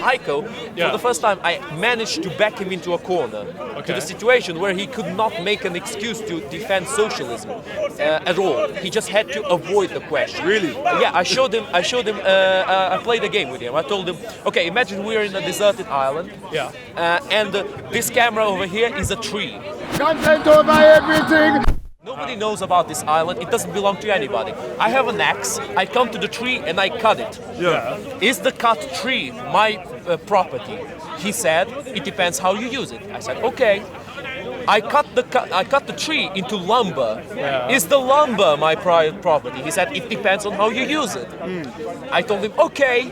Heiko, for the first time, I managed to back him into a corner, to the situation where he could not make an excuse to defend socialism at all. He just had to avoid the question. Really? Yeah, I showed him. I played a game with him. I told him, okay, imagine we're in a deserted island. Yeah. And this camera over here is a tree. Content over everything! Nobody knows about this island. It doesn't belong to anybody. I have an axe. I come to the tree and I cut it. Yeah. Is the cut tree my property? He said, it depends how you use it. I said, okay. I cut the tree into lumber. Yeah. Is the lumber my private property? He said, it depends on how you use it. I told him, okay.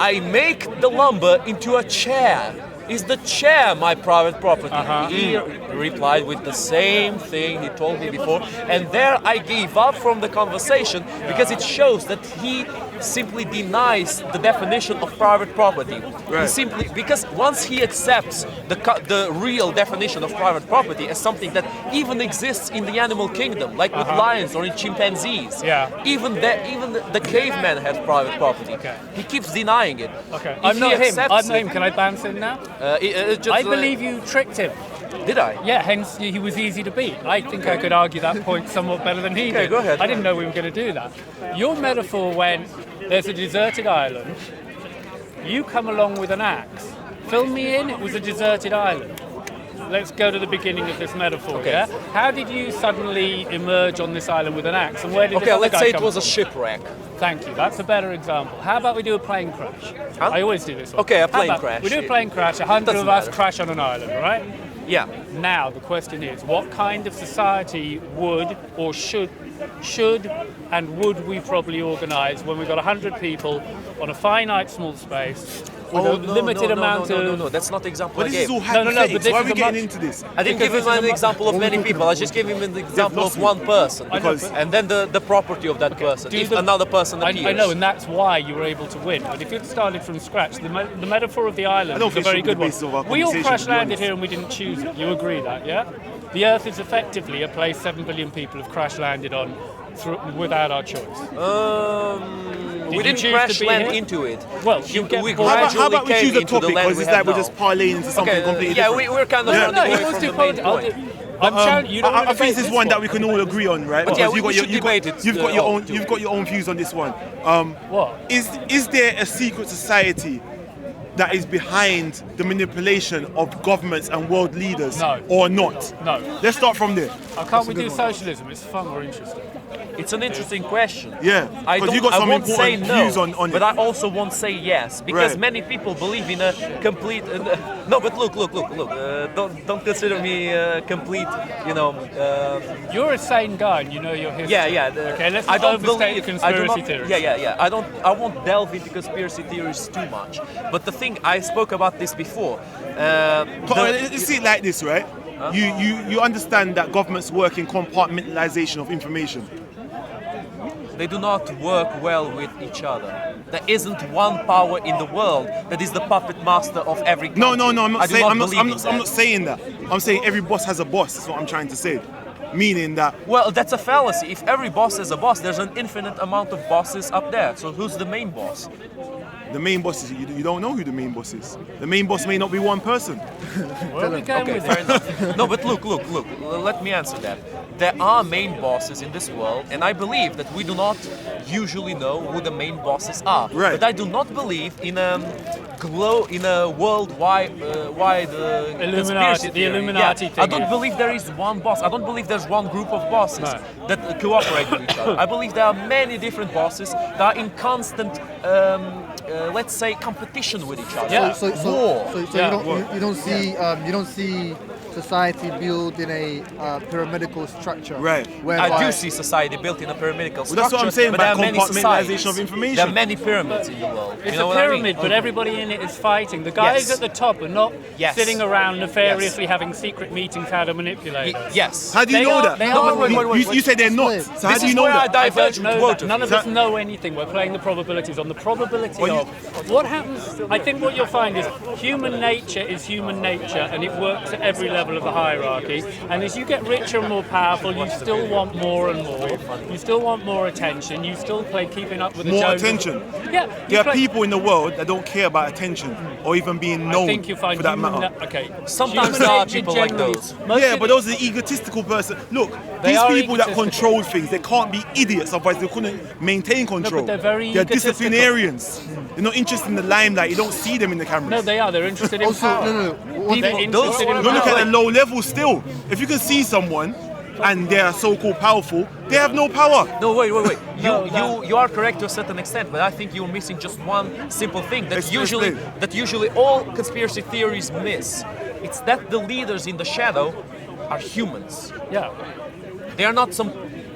I make the lumber into a chair. Is the chair my private property? He replied with the same thing he told me before, and there I gave up from the conversation because it shows that he simply denies the definition of private property. Right. He simply, because once he accepts the real definition of private property as something that even exists in the animal kingdom, like with lions or in chimpanzees, even the caveman has private property. He keeps denying it. Okay. If I'm he not him. accepts I'm not it- him. Can I bounce in now? I believe you tricked him. Did I? Yeah, hence he was easy to beat. I think I could argue that point somewhat better than he did. Go ahead. I didn't know we were going to do that. Your metaphor went, there's a deserted island, you come along with an axe. Fill me in, it was a deserted island. Let's go to the beginning of this metaphor, yeah? How did you suddenly emerge on this island with an axe, and where did this other let's guy say it come was a from? shipwreck. Thank you, that's a better example. How about we do a plane crash? Huh? I always do this one. Okay, a How plane about crash. We do a plane crash, 100 Doesn't of us matter. crash on an island, right? Yeah. Now, the question is, what kind of society would or should and would we probably organise when we've got 100 people on a finite small space with a limited amount of... No, that's not the example But I this gave. is all No, but hypothetics. this Why are is we a getting much- into this? I didn't give him an example of many people. I just gave him an example of one person. And then the property of that person, if another person appears. I know, and that's why you were able to win. But if you'd started from scratch, the metaphor of the island is a very good one. We all crash landed here and we didn't choose it. You agree that, yeah? The Earth is effectively a place 7 billion people have crash landed on without our choice. We didn't crash land into it. Well, we How about we came choose a into the topic, land because we it's have like we're now. just parlaying into something completely different. Yeah, we're kind of running No, away he wants from to the main point. point. You don't want to I think debate this is one that we can all agree on, right? But yeah, Because we should debate it. you've got your own views on this one. What? Is there a secret society that is behind the manipulation of governments and world leaders, No. or not? No. Let's start from there. Can't we do socialism? It's fun or interesting. It's an interesting question. Yeah, I because you got some won't say important no, views on but it. I also won't say yes because Right. many people believe in a complete. No, but look. Don't consider me complete. You're a sane guy and you know your history. Yeah. Okay, let's I not don't overstate believe conspiracy theories. Yeah. I won't delve into conspiracy theories too much. But the thing, I spoke about this before. Let's see it like this, right? You understand that governments work in compartmentalization of information. They do not work well with each other. There isn't one power in the world that is the puppet master of every country. No, I'm not I do saying. I'm believe in not that. saying that. I'm saying every boss has a boss. That's what I'm trying to say. Meaning that Well, that's a fallacy. If every boss has a boss, there's an infinite amount of bosses up there. So who's the main boss? the main boss is you don't know who the main boss is. The main boss may not be one person. Where are we going Okay, with fair it? enough. No, but look. Let me answer that. There are main bosses in this world, and I believe that we do not usually know who the main bosses are. Right. But I do not believe in a worldwide conspiracy theory. Illuminati thing, I don't yeah. believe there is one boss. I don't believe there's one group of bosses No. that cooperate with each other. I believe there are many different bosses that are in constant, let's say, competition with each other. Yeah. So War. Yeah. you don't see society built in a pyramidal structure. Right. Whereby, I do see society built in a pyramidal structure. that's what I'm saying but there about are many compartmentalization societies. of information. There are many pyramids in the world. It's You know a what I mean? pyramid, but everybody in it is fighting. The guys Yes. at the top are not Yes. sitting around nefariously having secret meetings how to manipulate us. Yes. How do you They know are- that? they No, are- but wait. you say they're not. Explain. So how This do you is know where I that? I diverge don't with know both that. of None you. of us know anything. We're playing the probabilities. On the probability of what happens, I think what you'll find is human nature is human nature, and it works at every level level of the hierarchy. And as you get richer and more powerful, you still want more and more. You still want more attention. You still play keeping up with the More Joneses. attention. Yeah. There are people in the world that don't care about attention or even being known, I think you find for that matter. Okay. Sometimes Human there are nature people like generally- those. most Yeah, of but the- those are the egotistical person. Look, They these are people that egotistical. control things, they can't be idiots, otherwise they couldn't maintain control. they're very They're egotistical. disciplinarians. They're not interested in the limelight. You don't see them in the cameras. No, they are. They're interested in Also, power. no. One They're thing- interested in You look power. at the low level still. If you can see someone and they are so-called powerful, they have no power. No, wait. No, You are correct to a certain extent, but I think you're missing just one simple thing that Explain. usually all conspiracy theories miss. It's that the leaders in the shadow are humans. Yeah. They are not some.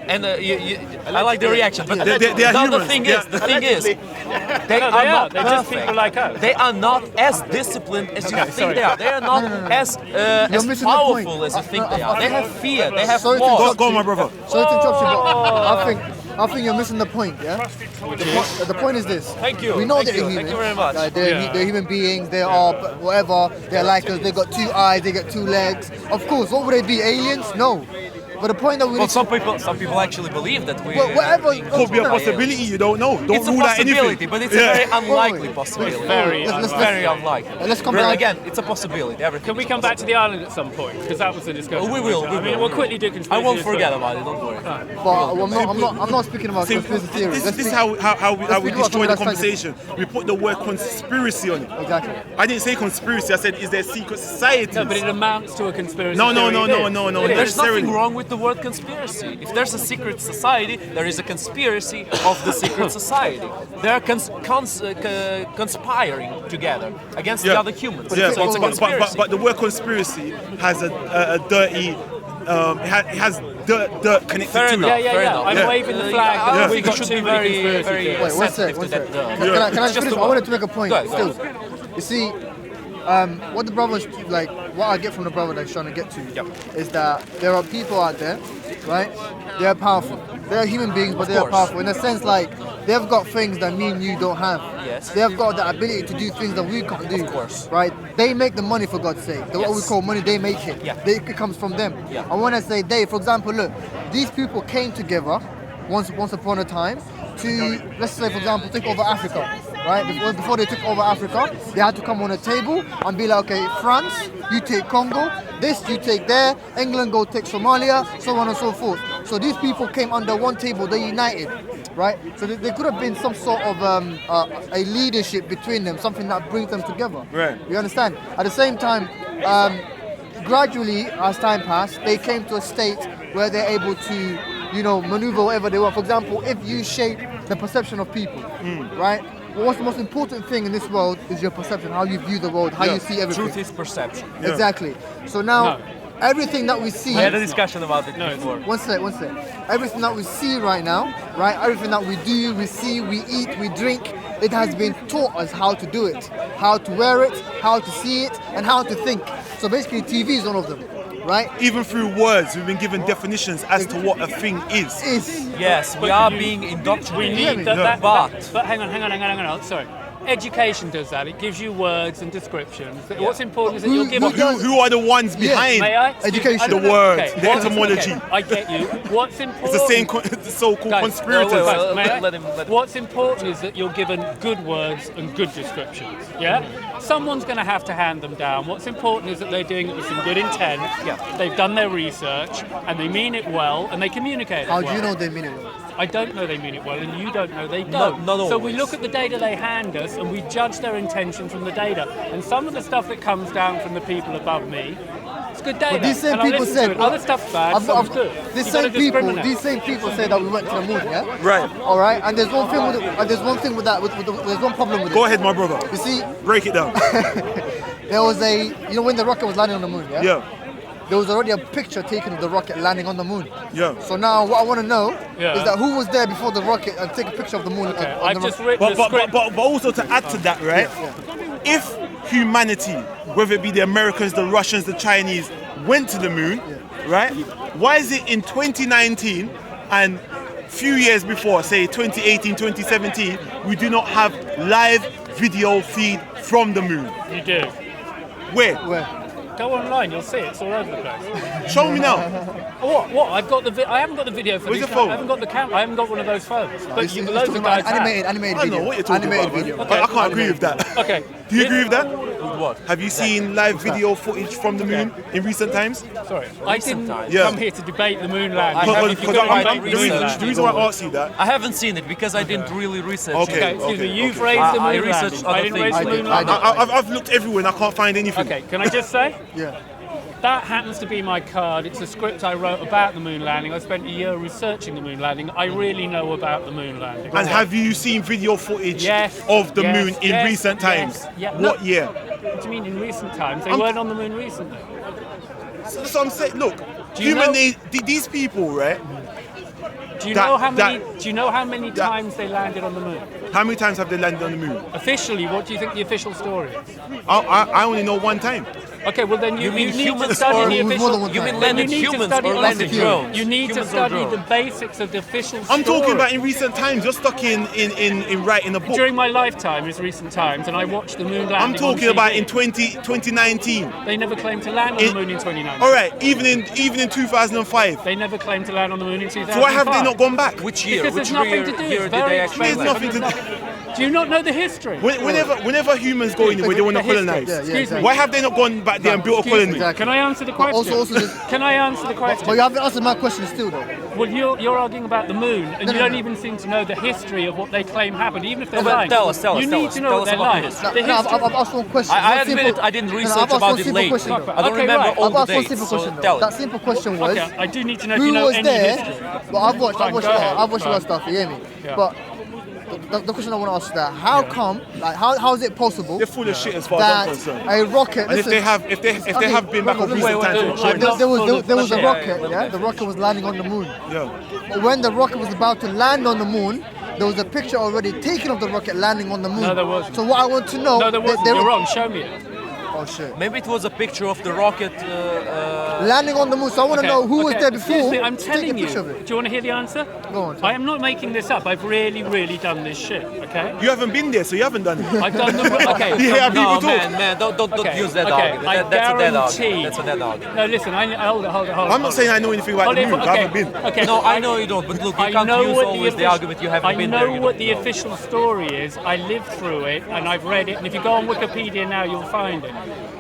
And I like the reaction, but They are the humans. thing They is, are- the thing is, they they are are. not They're just perfect. people like us. They are not as disciplined as you think sorry. they are. They are not as as missing the point. powerful as you think they are. They have fear. They have Sorry to flaws. Go on, my brother. Sorry to interrupt you, but I think you're missing the point. Yeah. The point is this. Thank you. We know Thank they're you. human. Thank you very much. Like, they're human beings. They are whatever. They're like us. They got two eyes. They got two legs. Of course. What would they be? Aliens? No. But the point that we Well, some people actually believe that we. whatever. Could be a possibility. You don't know. Don't It's a rule out possibility, anything. but it's a very unlikely Wait. possibility. Very Let's- very unlikely. let's come But back- again. It's a possibility. Everything. Can we is come back to possible. the island at some point? Because that was the discussion. We will. I mean, we'll quickly do I conspiracy. won't theory. forget about it. Don't worry. But I'm not speaking about See, conspiracy theories. this is how we speak about destroy the something that's conversation. We put the word conspiracy on it. Exactly. I didn't say conspiracy. I said, is there secret societies? No, but it amounts to a conspiracy. No, theory. no, It no, is. no, no, It is. There's necessarily. nothing wrong with the word conspiracy. If there's a secret society, there is a conspiracy of the secret society. They are conspiring together against the other humans. Yeah, So it's a conspiracy. but the word conspiracy has a dirty, it has dirt connected Fair to enough. it. Yeah. I'm Yeah. waving the flag. I that don't we think got we should too be many very, conspiracy very theories. Wait, one sensitive sec. to that. Can I It's just finish? a I wanted to make a point. Go ahead, go Still, you see, what the brothers like, what I get from the brother that's trying to get to is that there are people out there, right? They are powerful. They are human beings, but they are course. powerful in a sense. Like they've got things that me and you don't have. Yes. They have got the ability to do things that we can't do. Of course. Right? They make the money, for God's sake. What we Yes. call money, they make it. Yeah. It comes from them. Yeah. And when I say they, for example, look, these people came together once upon a time to, let's say, for example, take over Africa, right? Before they took over Africa, they had to come on a table and be like, okay, France, you take Congo, this you take there, England go take Somalia, so on and so forth. So these people came under one table, they united, right? So there could have been some sort of a leadership between them, something that brings them together. Right. You understand? At the same time, gradually, as time passed, they came to a state where they're able to, maneuver whatever they want. For example, if you shape the perception of people, right? Well, what's the most important thing in this world is your perception, how you view the world, how you see everything. Truth is perception. Exactly. So now, No. everything that we see. We had a discussion about it before. One sec. Everything that we see right now, right? Everything that we do, we see, we eat, we drink, it has been taught us how to do it, how to wear it, how to see it, and how to think. So basically, TV is one of them, right? Even through words, we've been given definitions as to what a thing is. Yes, we are being indoctrinated. We need that, but but hang on. Sorry. Education does that. It gives you words and descriptions. What's important is that you're given. Who are the ones behind? May I? Education. I don't The know. word, Okay, the what's- etymology. okay, I get you. What's important? It's the same the so-called Guys, conspirators. wait, Guys, may I? let him- What's important is that you're given good words and good descriptions. Yeah? Someone's going to have to hand them down. What's important is that they're doing it with some good intent. Yeah. They've done their research and they mean it well and they communicate it How do well. you know they mean it? I don't know they mean it well, and you don't know they No- don't. not so we always. look at the data they hand us, and we judge their intention from the data. And some of the stuff that comes down from the people above me, it's good data. But these same and I people listen to said it. Other stuff's bad, some's good. These You gotta same people, discriminate. these same people say that we went to the moon, yeah. Right. All right. And there's one thing with there's one thing with that. There's one problem with Go it. ahead, my brother. You see, Break it down. there was when the rocket was landing on the moon, yeah. Yeah. There was already a picture taken of the rocket landing on the moon. Yeah. So now what I want to know Yeah. is that who was there before the rocket and take a picture of the moon. Okay, on I've the just ro- written But a script. also to add to that, right? If humanity, whether it be the Americans, the Russians, the Chinese, went to the moon, right? Why is it in 2019 and few years before, say 2018, 2017, we do not have live video feed from the moon? You do. Where? Where? Go online, you'll see it. It's all over the place. Show me now. What? I've got the. I haven't got the video for Where's this. your phone? I haven't got the camera. I haven't got one of those phones. But It's loads talking of about guys have. animated I video. know what you're talking animated about, man. video. I can't agree with that. Okay. Do you agree with that? What? Have you seen live video footage from the moon in recent times? Sorry, I didn't Yeah. come here to debate the moon landing. haven't- If you you're got gonna my debate research. The reason why I asked you that. I haven't seen it because I didn't really research Okay. it. Okay, excuse me. You've okay. raised the I moon researched landing. other I didn't things. raise the I moon did. landing. I've looked everywhere and I can't find anything. Okay, can I just say? Yeah. That happens to be my card. It's a script I wrote about the moon landing. I spent a year researching the moon landing. I really know about the moon landing. And have you seen video footage Yes, of the yes, moon in yes, recent times? yes, yeah. What No. year? What do you mean in recent times? They I'm- weren't on the moon recently. So I'm saying, look, you know- these people, right? Do you That- know how many? that- Do you know how many that- times they landed on the moon? How many times have they landed on the moon? Officially, what do you think the official story is? I only know one time. Okay, well then you mean need to humans study or- the It was more official. than one You time. mean then landed you need to humans study or the- landed drones? You need to Humans or study the drones? basics of the official I'm talking story. about in recent times. You're stuck in writing a book. During my lifetime is recent times, and I watched the moon landing. I'm talking on about TV. in 2019. They never claimed to land on the moon in 2019. All right, even in 2005. They never claimed to land on the moon in 2005. So why have they not gone back? Which year? Because Which there's nothing year, to do. year It's did very they actually There's expensive. land? nothing to. Do you not know the history? Whenever humans go anywhere, they want to The history. colonize. Yeah, yeah, Excuse me. Why have they not gone back there and built a Excuse me. colony? Exactly. Can I answer the But question? also just- Can I answer the question? But you haven't answered my question still, though. Well, you're arguing about the moon, and No, you no, don't no. even seem to know the history of what they claim happened, even if they're No, but lying. tell us, You need to know tell what us they're about lying. the history. The No, history. I've asked one question. I One admit simple- it, I didn't no, research I've asked about one it simple late. question, though. I don't Okay, remember right. all I've the asked one dates, simple so question, though. tell That it. simple question was, Okay, I do need to know if who you know was any there? history. Well, I've watched Fine, a go lot ahead. of Fine. stuff, you hear me? Yeah. But the question I want to ask is that, how come, like, how is it possible They're full of shit as far as I'm that concerned. a rocket, And if they have been back on wait, recent wait, times, wait, there was a Yeah, rocket, let yeah? me The rocket was landing on the moon. yeah. But when the rocket was about to land on the moon, there was a picture already taken of the rocket landing on the moon. No, there wasn't. So what I want to know... No, there wasn't. You're wrong. Show me it. Oh, shit. Maybe it was a picture of the rocket. Landing on the moon. So I want to know who was there before Excuse me, I'm to take telling a you. picture of Do it. you want to hear the answer? Go on. I am not making this up. I've really done this shit. Okay. You haven't been there, so you haven't done it. I've done the okay. Yeah, no, people talk. man, don't Okay, use that okay, argument. I That's a dead argument. guarantee- That's a dead argument. No, listen. Hold it. I'm not saying I know anything about the moon. I haven't been. Okay. No, I know you don't, but look, you can't use always the argument you haven't been there. I know what the official story is. I lived through it and I've read it. And if you go on Wikipedia now, you'll find it.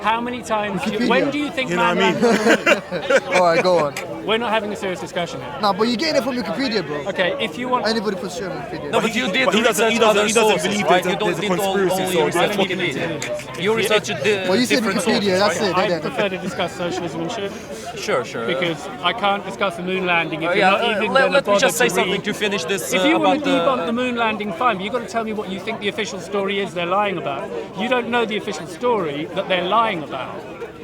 How many times? When do you think You know man what I mean? landed on the moon? All right, go on. We're not having a serious discussion here. No, but you're getting it from Wikipedia, bro. Okay, if you want. Anybody puts shit on Wikipedia. No, but you did But he doesn't- research he doesn't- other he doesn't sources, believe right? there's a- You don't there's a did conspiracy, only so research that's what he Wikipedia. You researched Well, you said different Wikipedia, sources, that's right? it. I prefer to discuss socialism and shit Sure. because I can't discuss the moon landing if you're Yeah, not even let going to me bother just say to something read. to finish this If you want about to debunk the moon landing, fine, but you've got to tell me what you think the official story is they're lying about. You don't know the official story that they're lying about,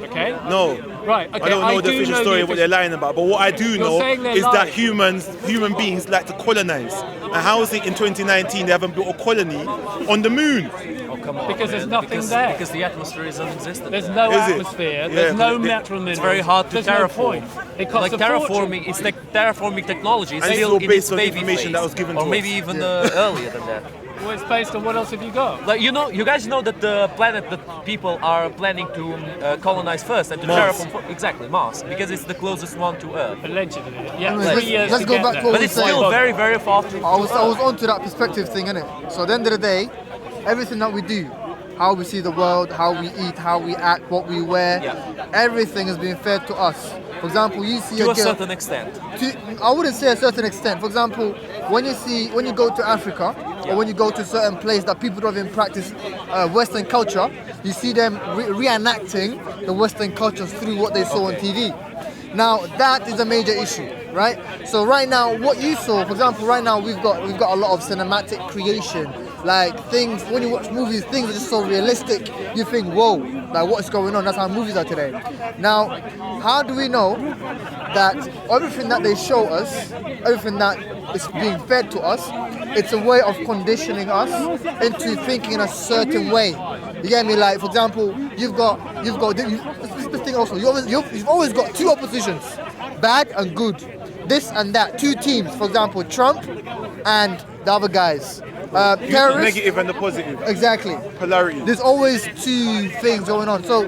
okay? No. Right, okay, I don't know the do official know story the of what they're lying about, but what I do know saying they're is that lying. human beings like to colonize. And how is it in 2019 they haven't built a colony on the moon? Oh, come on, Because there's man. nothing there. Because the atmosphere is non-existent. There's no Is it? atmosphere, Yeah, there's no but natural minerals. It's very hard to there's terraform. No point. It costs Like a fortune. terraforming, it's like terraforming technology. It's And it's still all in based its on baby information phase, that was given or to maybe us. even earlier than that. Well, it's based on what else have you got? Like you guys know that the planet that people are planning to colonize first and to Mars. terraform exactly Mars, because it's the closest one to Earth. Allegedly. Yeah, Anyways, 3 years let's to go get back there. to what But we it's saying. still very far to I was onto that perspective thing, innit? So at the end of the day, everything that we do, how we see the world, how we eat, how we act, what we wear, everything is being fed to us. For example, you see to a a girl. certain extent. I wouldn't say a certain extent. For example, when you go to Africa or when you go to a certain place that people don't even practice Western culture, you see them reenacting the Western cultures through what they saw on TV. Now that is a major issue, right? So right now, what you saw, for example, right now we've got a lot of cinematic creation, like things. When you watch movies, things are just so realistic. You think, whoa, like what's going on? That's how movies are today. Now, how do we know that everything that they show us, everything that is being fed to us, it's a way of conditioning us into thinking in a certain way? You get me? Like, for example, you've got this thing also. You've always got two oppositions, bad and good, this and that. Two teams, for example, Trump and the other guys. The Terrorists. negative and the positive. Exactly. Polarity. There's always two things going on. So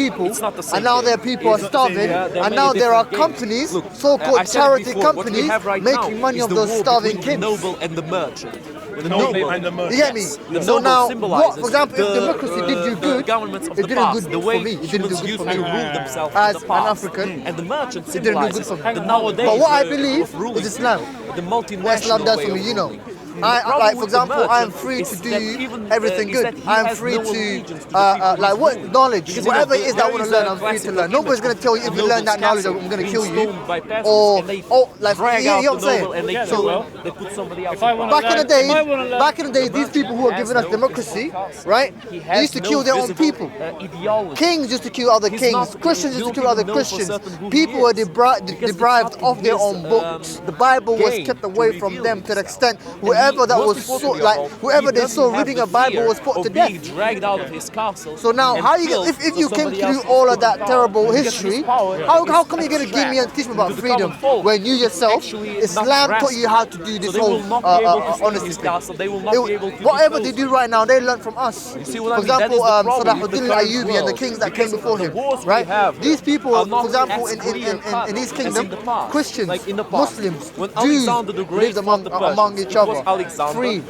people, It's not the same and now thing. their people are It's not the same, starving, yeah. There are and many now there are different games. companies, Look, so-called I said it charity before, what we companies, have right making now money is off the those war starving between kids. the noble and the merchant. The noble and the merchant. You get me? The So noble now, symbolizes for example, if the, democracy did do the good, governments of it the didn't past, good the for way me. It didn't do humans good used for to me. rule themselves As in the an past. African, And the merchant it didn't do good symbolizes for me. the nowadays But what I way believe of ruling is Islam. people, the What multinational Islam does way for me, of you know. ruling. like for example, I am free to do everything good. I am free to like what knowledge, whatever it is that I want to learn, I'm free to learn. Nobody's gonna tell you if you learn that knowledge, I'm gonna kill you. Or like you know what I'm saying. So they put somebody else. back in the days, these people who are giving us democracy, right? They used to kill their own people. Kings used to kill other kings. Christians used to kill other Christians. People were deprived of their own books. The Bible was kept away from them to the extent whoever that was whoever they saw reading a Bible was put to death. Dragged out of his castle. So now, how you if you came through all of that terrible history, how come you're gonna give me and teach me about freedom when you yourself, Islam taught you how to do this whole honesty thing? Whatever they do right now, they learn from us. For example, Salahuddin al-Ayyubi and the kings that came before him, right? These people, for example, in these kingdoms, Christians, Muslims do live among each other, free.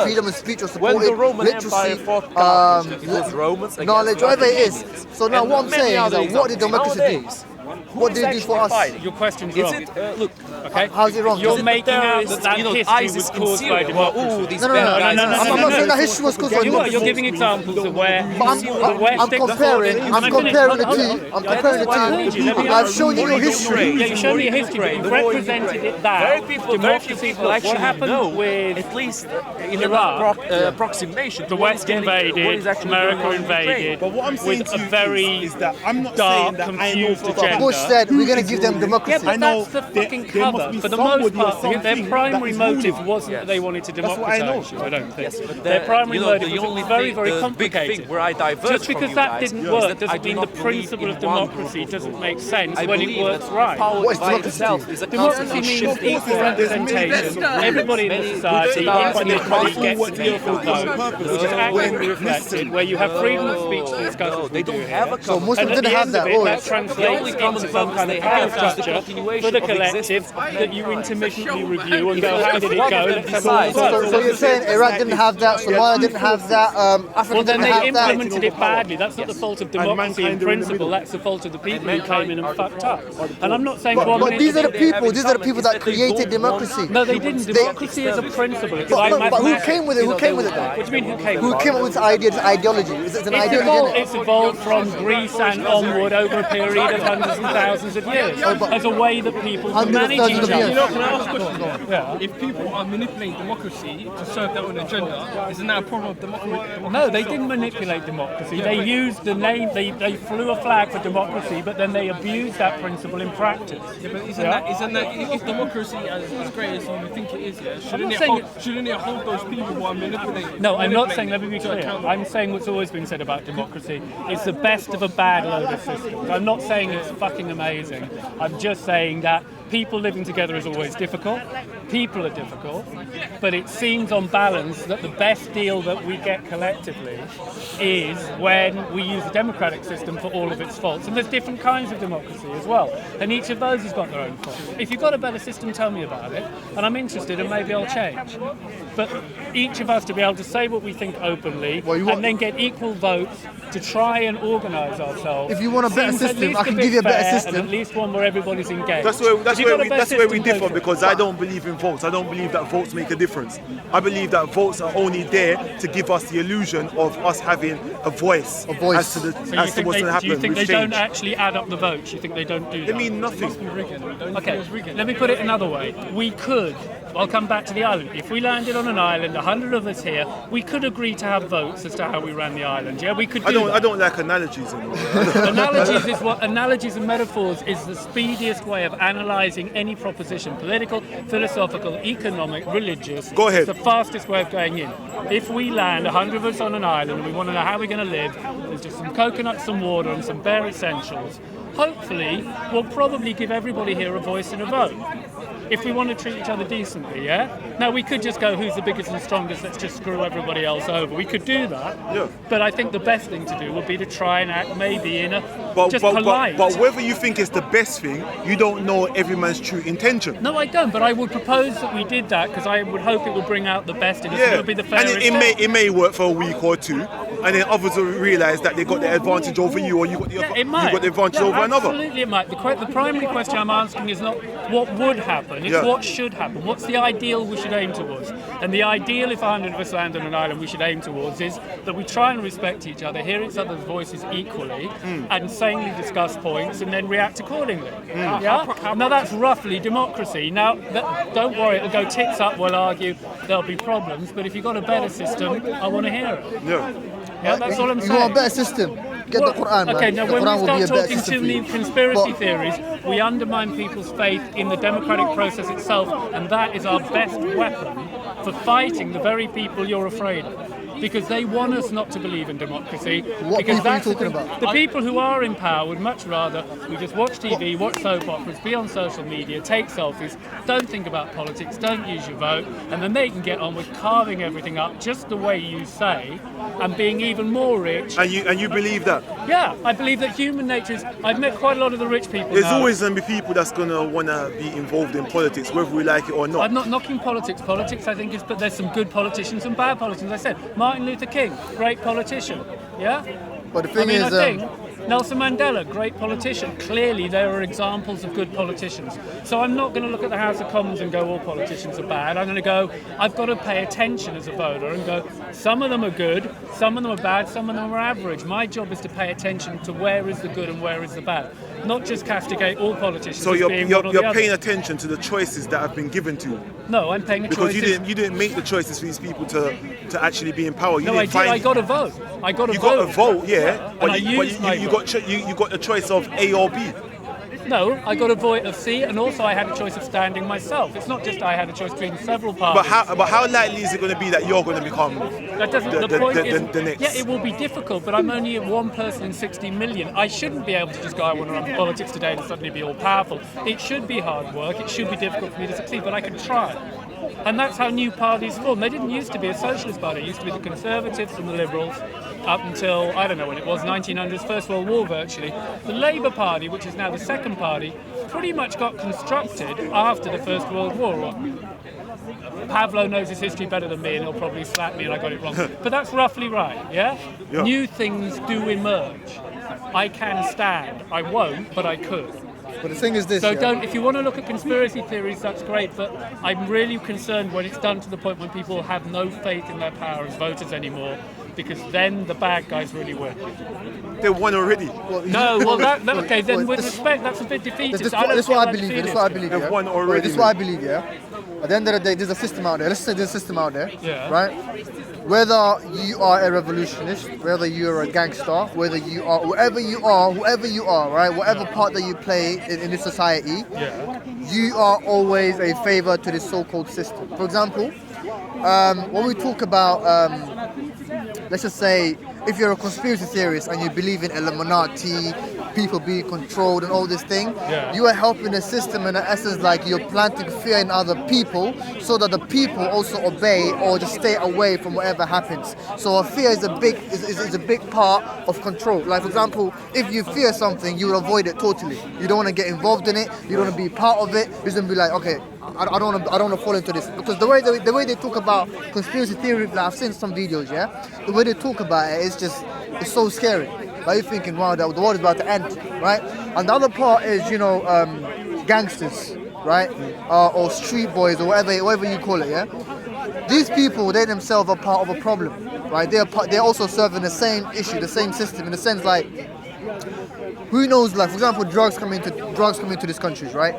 Freedom of speech was supported, literacy, knowledge, whatever it is. So now what I'm saying is that what did democracy do? What did it do for us? Your question's wrong. Look, okay? How's it wrong? You're making out that history was caused by democracy. No. I'm not saying that history was caused by democracy. You're giving examples of where I'm comparing the two. I've shown you your history. Yeah, you showed me your history, but you've represented it that democracy. What happened with at least in Iraq, approximation, the West invaded, America invaded, But what I'm saying with to a you very is that I'm not dark, saying that I know confused for agenda. Bush said we're going to give them democracy. Yeah, but that's the fucking cover. For the most part, their primary motive wasn't that they wanted to democratise you, I don't think. Their primary motive was very, very complicated. Just because that didn't work doesn't mean the principle of democracy doesn't make sense when it works right. What is democracy? Democracy means equal representation. Everybody in the society, everybody gets an equal vote, which is accurately reflected, where you have freedom of speech to discuss what we do here. So Muslims And at didn't the have end of that. it, that translates into some kind of power structure for the collective that you intermittently review and go, how did it go? Let's have all the votes. So you're saying Iraq didn't have that, Somalia didn't have that, Africa Well, then didn't they have that. implemented it badly. That's not the fault of democracy in principle. That's the fault of the people who came in and fucked up. And I'm not saying But these are the people that created democracy. No, they didn't. Democracy is a principle. It's like But who mathematics. came with it? Who came with it? What do you mean who came Who with it? came up with this ideology? Is it an ideology? It's evolved from Greece and onward over a period of hundreds and thousands of years as a way that people can manage each other. years. Can I ask a question? Yeah. If people are manipulating democracy to serve their own agenda, isn't that a problem of democracy? No, they didn't manipulate democracy. They used the name, they flew a flag for democracy, but then they abused that principle in practice. Yeah, but isn't that if democracy as great as you think it is, yeah, shouldn't it hold those people who are manipulating? No, I'm not saying, let me be clear, I'm saying what's always been said about democracy. It's the best of a bad load of systems. I'm not saying it's fucking amazing. I'm just saying that people living together is always difficult. People are difficult. But it seems on balance that the best deal that we get collectively is when we use the democratic system for all of its faults. And there's different kinds of democracy as well. And each of those has got their own faults. If you've got a better system, tell me about it. And I'm interested and maybe I'll change. But each of us to be able to say what we think openly and then get equal votes to try and organise ourselves. If you want a better seems at system, least I can a bit give you a better fair system. And at least one where everybody's engaged. That's where we differ, differ because I don't believe in votes. I don't believe that votes make a difference. I believe that votes are only there to give us the illusion of us having a voice, as to what's going to happen. Do you think with they don't change. actually add up the votes? You think they don't do that? They mean nothing. Okay, let me put it another way. We could, I'll come back to the island. If we landed on an island, 100 of us here, we could agree to have votes as to how we ran the island. Yeah, we could do that. I don't like analogies anymore. Analogies and metaphors is the speediest way of analysing any proposition, political, philosophical, economic, religious. Go ahead. It's the fastest way of going in. If we land 100 of us on an island and we want to know how we're going to live, there's just some coconuts, some water and some bare essentials. Hopefully, we'll probably give everybody here a voice and a vote. If we want to treat each other decently, yeah? Now, we could just go, who's the biggest and strongest, let's just screw everybody else over. We could do that. Yeah. But I think the best thing to do would be to try and act maybe in a polite. But whether you think it's the best thing, you don't know every man's true intention. No, I don't, but I would propose that we did that because I would hope it would bring out the best in us. It would be the fairest. And it may work for a week or two, and then others will realise that they got the advantage over you, or you got the advantage over another. Absolutely, it might. The primary question I'm asking is not what would happen. happen. It's Yeah. what should happen. What's the ideal we should aim towards? And the ideal, if 100 of us land on an island, we should aim towards is that we try and respect each other, hear each other's voices equally, and sanely discuss points, and then react accordingly. Yeah. Now that's roughly democracy. Now, don't worry, it'll go tits up. We'll argue. There'll be problems. But if you've got a better system, I want to hear it. Yeah, that's all I'm saying. You want a better system? Get the Quran, man. Okay, now the when Quran we will be start a better talking system too for many you. conspiracy But- theories, we undermine people's faith in the democratic process itself, and that is our best weapon for fighting the very people you're afraid of. Because they want us not to believe in democracy. What because people are you that's the talking thing. about? The people who are in power would much rather we just watch TV, watch soap operas, be on social media, take selfies, don't think about politics, don't use your vote, and then they can get on with carving everything up just the way you say, and being even more rich. And you believe that? Yeah, I believe that human nature is. I've met quite a lot of the rich people. There's now. always going to be people that's going to want to be involved in politics, whether we like it or not. I'm not knocking politics. Politics, I think, is. But there's some good politicians and bad politicians. I said Martin Luther King, great politician. Yeah. But the thing I is, think Nelson Mandela, great politician. Clearly, there are examples of good politicians. So I'm not going to look at the House of Commons and go, all politicians are bad. I'm going to go, I've got to pay attention as a voter and go, some of them are good, some of them are bad, some of them are average. My job is to pay attention to where is the good and where is the bad, not just castigate all politicians. So as you're being one or the paying other. attention to the choices that have been given to you. No, I'm paying Because attention. you didn't make the choices for these people to actually be in power. You No, I didn't did. I find got a vote. I got a you vote. got a vote, yeah. And But I you used my vote. you got the choice of A or B. No, I got a vote of C, and also I had a choice of standing myself. It's not just I had a choice between several parties. But how likely is it going to be that you're going to become That doesn't. the, The point the, is, the next? yeah, it will be difficult, but I'm only one person in 60 million. I shouldn't be able to just go, I want to run for politics today and suddenly be all powerful. It should be hard work. It should be difficult for me to succeed, but I can try. And that's how new parties form. They didn't used to be a socialist party. It used to be the Conservatives and the Liberals up until, I don't know when it was, 1900s, First World War virtually. The Labour Party, which is now the second party, pretty much got constructed after the First World War. Pavlo knows his history better than me and he'll probably slap me and I got it wrong. But that's roughly right, yeah? New things do emerge. I can stand. I won't, but I could. But the thing is this. So yeah? if you want to look at conspiracy theories, that's great, but I'm really concerned when it's done to the point when people have no faith in their power as voters anymore, because then the bad guys really win. They won already. No, well, okay, then with respect, that's a bit defeatist. That's what I believe. That's what I believe. They've Yeah? won already. This is what I believe. Yeah. At the end of the day, there's a system out there. Let's say there's a system out there. Yeah. Right. Whether you are a revolutionist, whether you're a gangster, whether you are whoever you are, right? Whatever part that you play in this society, you are always a favor to this so-called system. For example, when we talk about, let's just say, if you're a conspiracy theorist and you believe in Illuminati, people being controlled and all this thing, you are helping the system in essence, like you're planting fear in other people so that the people also obey or just stay away from whatever happens. So a fear is a big part of control. Like for example, if you fear something, you will avoid it totally. You don't want to get involved in it, you don't want to be part of it, you're gonna be like, okay, I don't want to fall into this. Because the way they talk about conspiracy theory, like I've seen some videos, the way they talk about it is just, it's so scary. Like you're thinking, wow, the world is about to end, right? And the other part is, gangsters, right? Or street boys or whatever you call it, yeah? These people, they themselves are part of a problem, right? They're also serving the same issue, the same system, in the sense like, who knows, like for example, drugs come into these countries, right?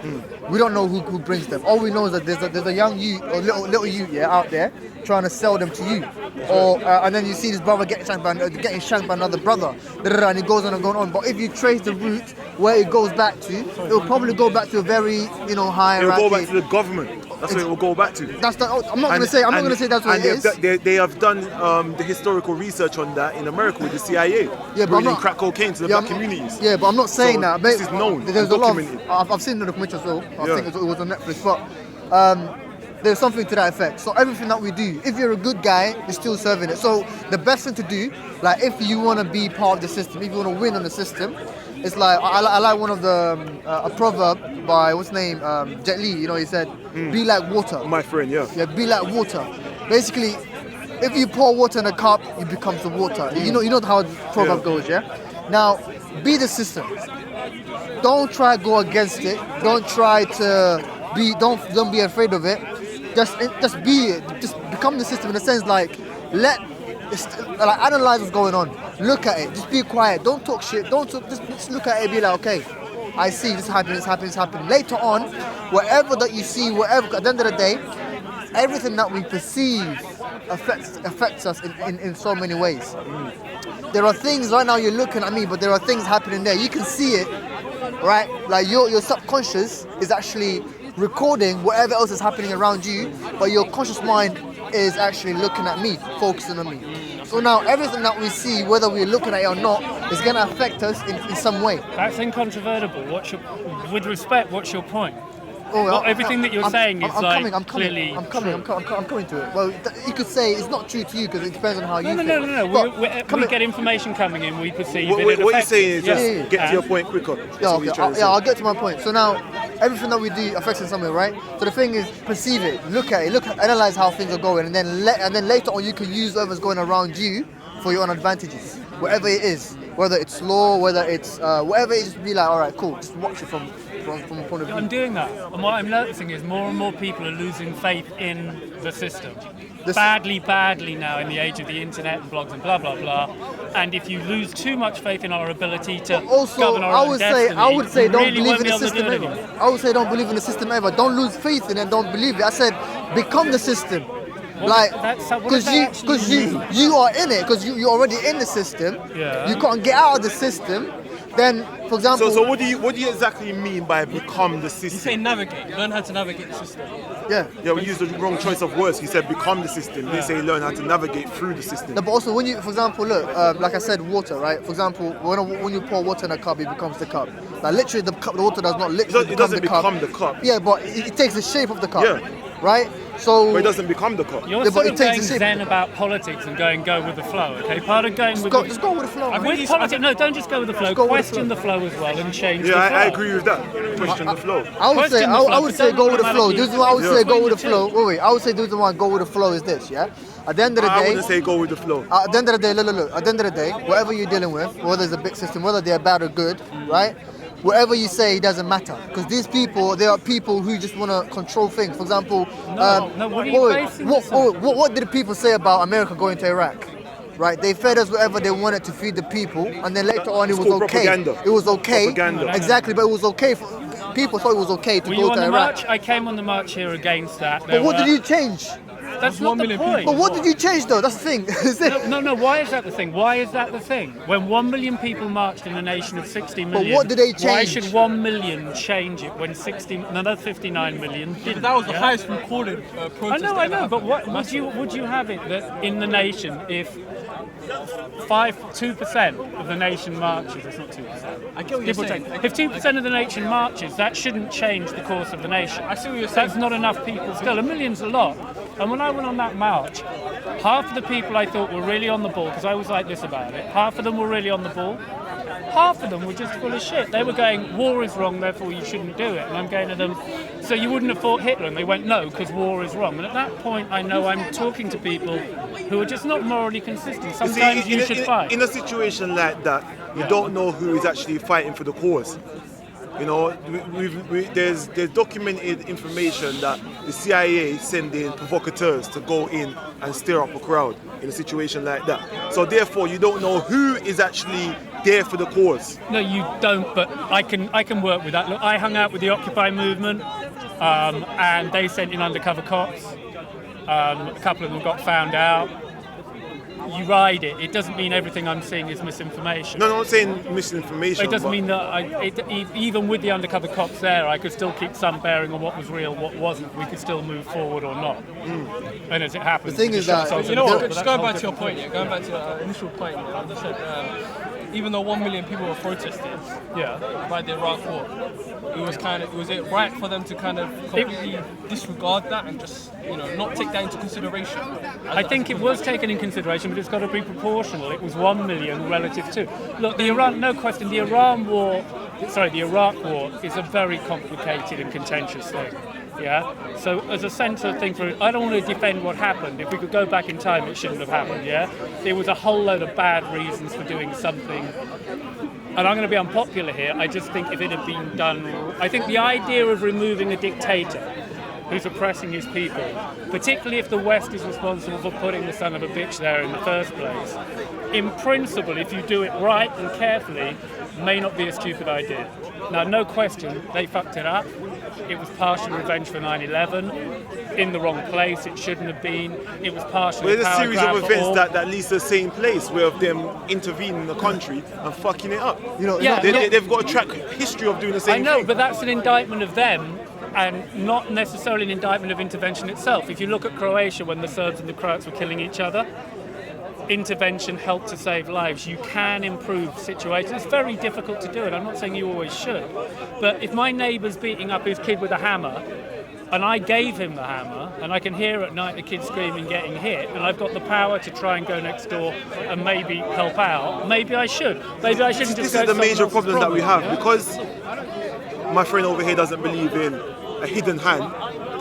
We don't know who brings them. All we know is that there's a young youth or little youth out there trying to sell them to you. Or and then you see this brother getting shanked by another brother, and it goes on and going on. But if you trace the route where it goes back to, it will probably go back to a very high hierarchy. It will go back to the government. That's what it will go back to. I'm not going to say that's what it is. They have done the historical research on that in America with the CIA, bringing crack cocaine to the black communities. Yeah, but I'm not saying that. This is known. There's a lot documented. I've seen the documentary as well. I think it was on Netflix, but there's something to that effect. So everything that we do, if you're a good guy, you're still serving it. So the best thing to do, like if you want to be part of the system, if you want to win on the system, it's like I like one of the a proverb by what's his name, Jet Li. He said, "Be like water." My friend, Yeah, be like water. Basically, if you pour water in a cup, it becomes the water. You know how the proverb goes, yeah? Now, be the system. Don't try to go against it. Don't try to don't be afraid of it. Just be it. Just become the system in a sense like analyze what's going on. Look at it. Just be quiet. Don't talk shit. Just look at it and be like, okay, I see this happening. Later on, whatever that you see, whatever, at the end of the day, everything that we perceive affects us in so many ways. There are things right now you're looking at me, but there are things happening there. You can see it, right? Like your subconscious is actually recording whatever else is happening around you, but your conscious mind is actually looking at me, focusing on me. So now everything that we see, whether we're looking at it or not, is going to affect us in some way. That's incontrovertible. With respect, what's your point? Oh, everything that you're saying is clearly I'm coming to it. Well, you could say it's not true to you because it depends on how you feel. No. We get information coming in, we perceive it. What you're saying is just get to your point quicker. I'll get to my point. So now, everything that we do affects in some way, right? So the thing is, perceive it, look at it, analyze how things are going, and then later on you can use whatever's going around you for your own advantages, whatever it is, whether it's law, whether it's whatever it is. Just be like, all right, cool, just watch it from a point of view. I'm doing that, and what I'm noticing is more and more people are losing faith in the system. Badly now in the age of the internet and blogs and blah blah blah. And if you lose too much faith in our ability to govern our own destiny, I would say don't really believe in the won't be able to system do it ever. anymore. I would say don't believe in the system ever. Don't lose faith in it. Don't believe it. I said become the system. Because you are in it, because you're already in the system. Yeah. You can't get out of the system. Then, for example. So what do you exactly mean by become the system? You say navigate. Learn how to navigate the system. Yeah. Yeah, we used the wrong choice of words. He said become the system. They say learn how to navigate through the system. No, but also when you, for example, look, like I said, water, right? For example, when you pour water in a cup, it becomes the cup. Like literally, the water does not literally It doesn't become the cup. Yeah, but it takes the shape of the cup. Yeah. Right? So. But it doesn't become the cup. You're sort of going zen about politics and go with the flow, okay? Part of going just go with the flow. With politics, no, don't just go with the flow. Question the flow as well and change the flow. I agree with that. Question the flow. I would say go with the flow. This is what I would say go with the flow. Wait. I would say this is one go with the flow is this, yeah? At the end of the day, I wouldn't say go with the flow. At the end of the day, look. At the end of the day, whatever you're dealing with, whether it's a big system, whether they're bad or good, right? Whatever you say doesn't matter, because these people, they are people who just want to control things. For example, what did the people say about America going to Iraq? Right, they fed us whatever they wanted to feed the people, and then later on it was okay. Propaganda. It was okay, Propaganda. Exactly, but it was okay. People thought it was okay to go to Iraq. March? I came on the march here against that. But what did you change? That's not the point. But what did you change though? That's the thing. No. Why is that the thing? When 1 million people marched in a nation of 60 million, but what did they change? Why should 1 million change it when 59 million didn't? But that was the highest recorded protest. I know. But what would you have it that in the nation if 2% of the nation marches? It's not 2%. I get what you're saying. If 2% of the nation marches, that shouldn't change the course of the nation. I see what you're saying. That's not enough people. Still, a million's a lot. And when I went on that march, half of the people I thought were really on the ball, because I was like this about it, half of them were really on the ball. Half of them were just full of shit. They were going, war is wrong, therefore you shouldn't do it. And I'm going to them, so you wouldn't have fought Hitler? And they went, no, because war is wrong. And at that point, I know I'm talking to people who are just not morally consistent. Sometimes you should fight. In a situation like that, you don't know who is actually fighting for the cause. You know, there's documented information that the CIA sending provocateurs to go in and stir up a crowd in a situation like that. So therefore, you don't know who is actually there for the cause. No, you don't. But I can work with that. Look, I hung out with the Occupy movement, and they sent in undercover cops. A couple of them got found out. You ride it. It doesn't mean everything I'm seeing is misinformation. No, I'm not saying misinformation. It doesn't mean that even with the undercover cops there, I could still keep some bearing on what was real, what wasn't. We could still move forward or not. And as it happens, the thing is that you know what? Just going back to your point, going back to your initial point, I just said, even though 1 million people were protesting, by the Iraq War, was it right for them to kind of completely disregard that and just not take that into consideration? I think it was taken in consideration, but it's got to be proportional. It was 1 million relative to. Look, the Iraq War is a very complicated and contentious thing. Yeah. So as a centre thing I don't want to defend what happened. If we could go back in time, it shouldn't have happened. Yeah. There was a whole load of bad reasons for doing something and I'm going to be unpopular here, I just think if it had been done, I think the idea of removing a dictator who's oppressing his people, particularly if the West is responsible for putting the son of a bitch there in the first place, in principle, if you do it right and carefully, may not be a stupid idea. Now, no question, they fucked it up. It was partial revenge for 9/11, in the wrong place, it shouldn't have been. It was partially There's a power series grab of for events all. that leads to the same place where of them intervening in the country and fucking it up. Yeah, They've got a track history of doing the same I know, thing. but that's an indictment of them and not necessarily an indictment of intervention itself. If you look at Croatia when the Serbs and the Croats were killing each other, intervention helped to save lives. You can improve situations. It's very difficult to do it. I'm not saying you always should. But if my neighbour's beating up his kid with a hammer, and I gave him the hammer, and I can hear at night the kid screaming, getting hit, and I've got the power to try and go next door and maybe help out, maybe I should. Maybe I shouldn't just This is the major problem that we have, yeah? because my friend over here doesn't believe in a hidden hand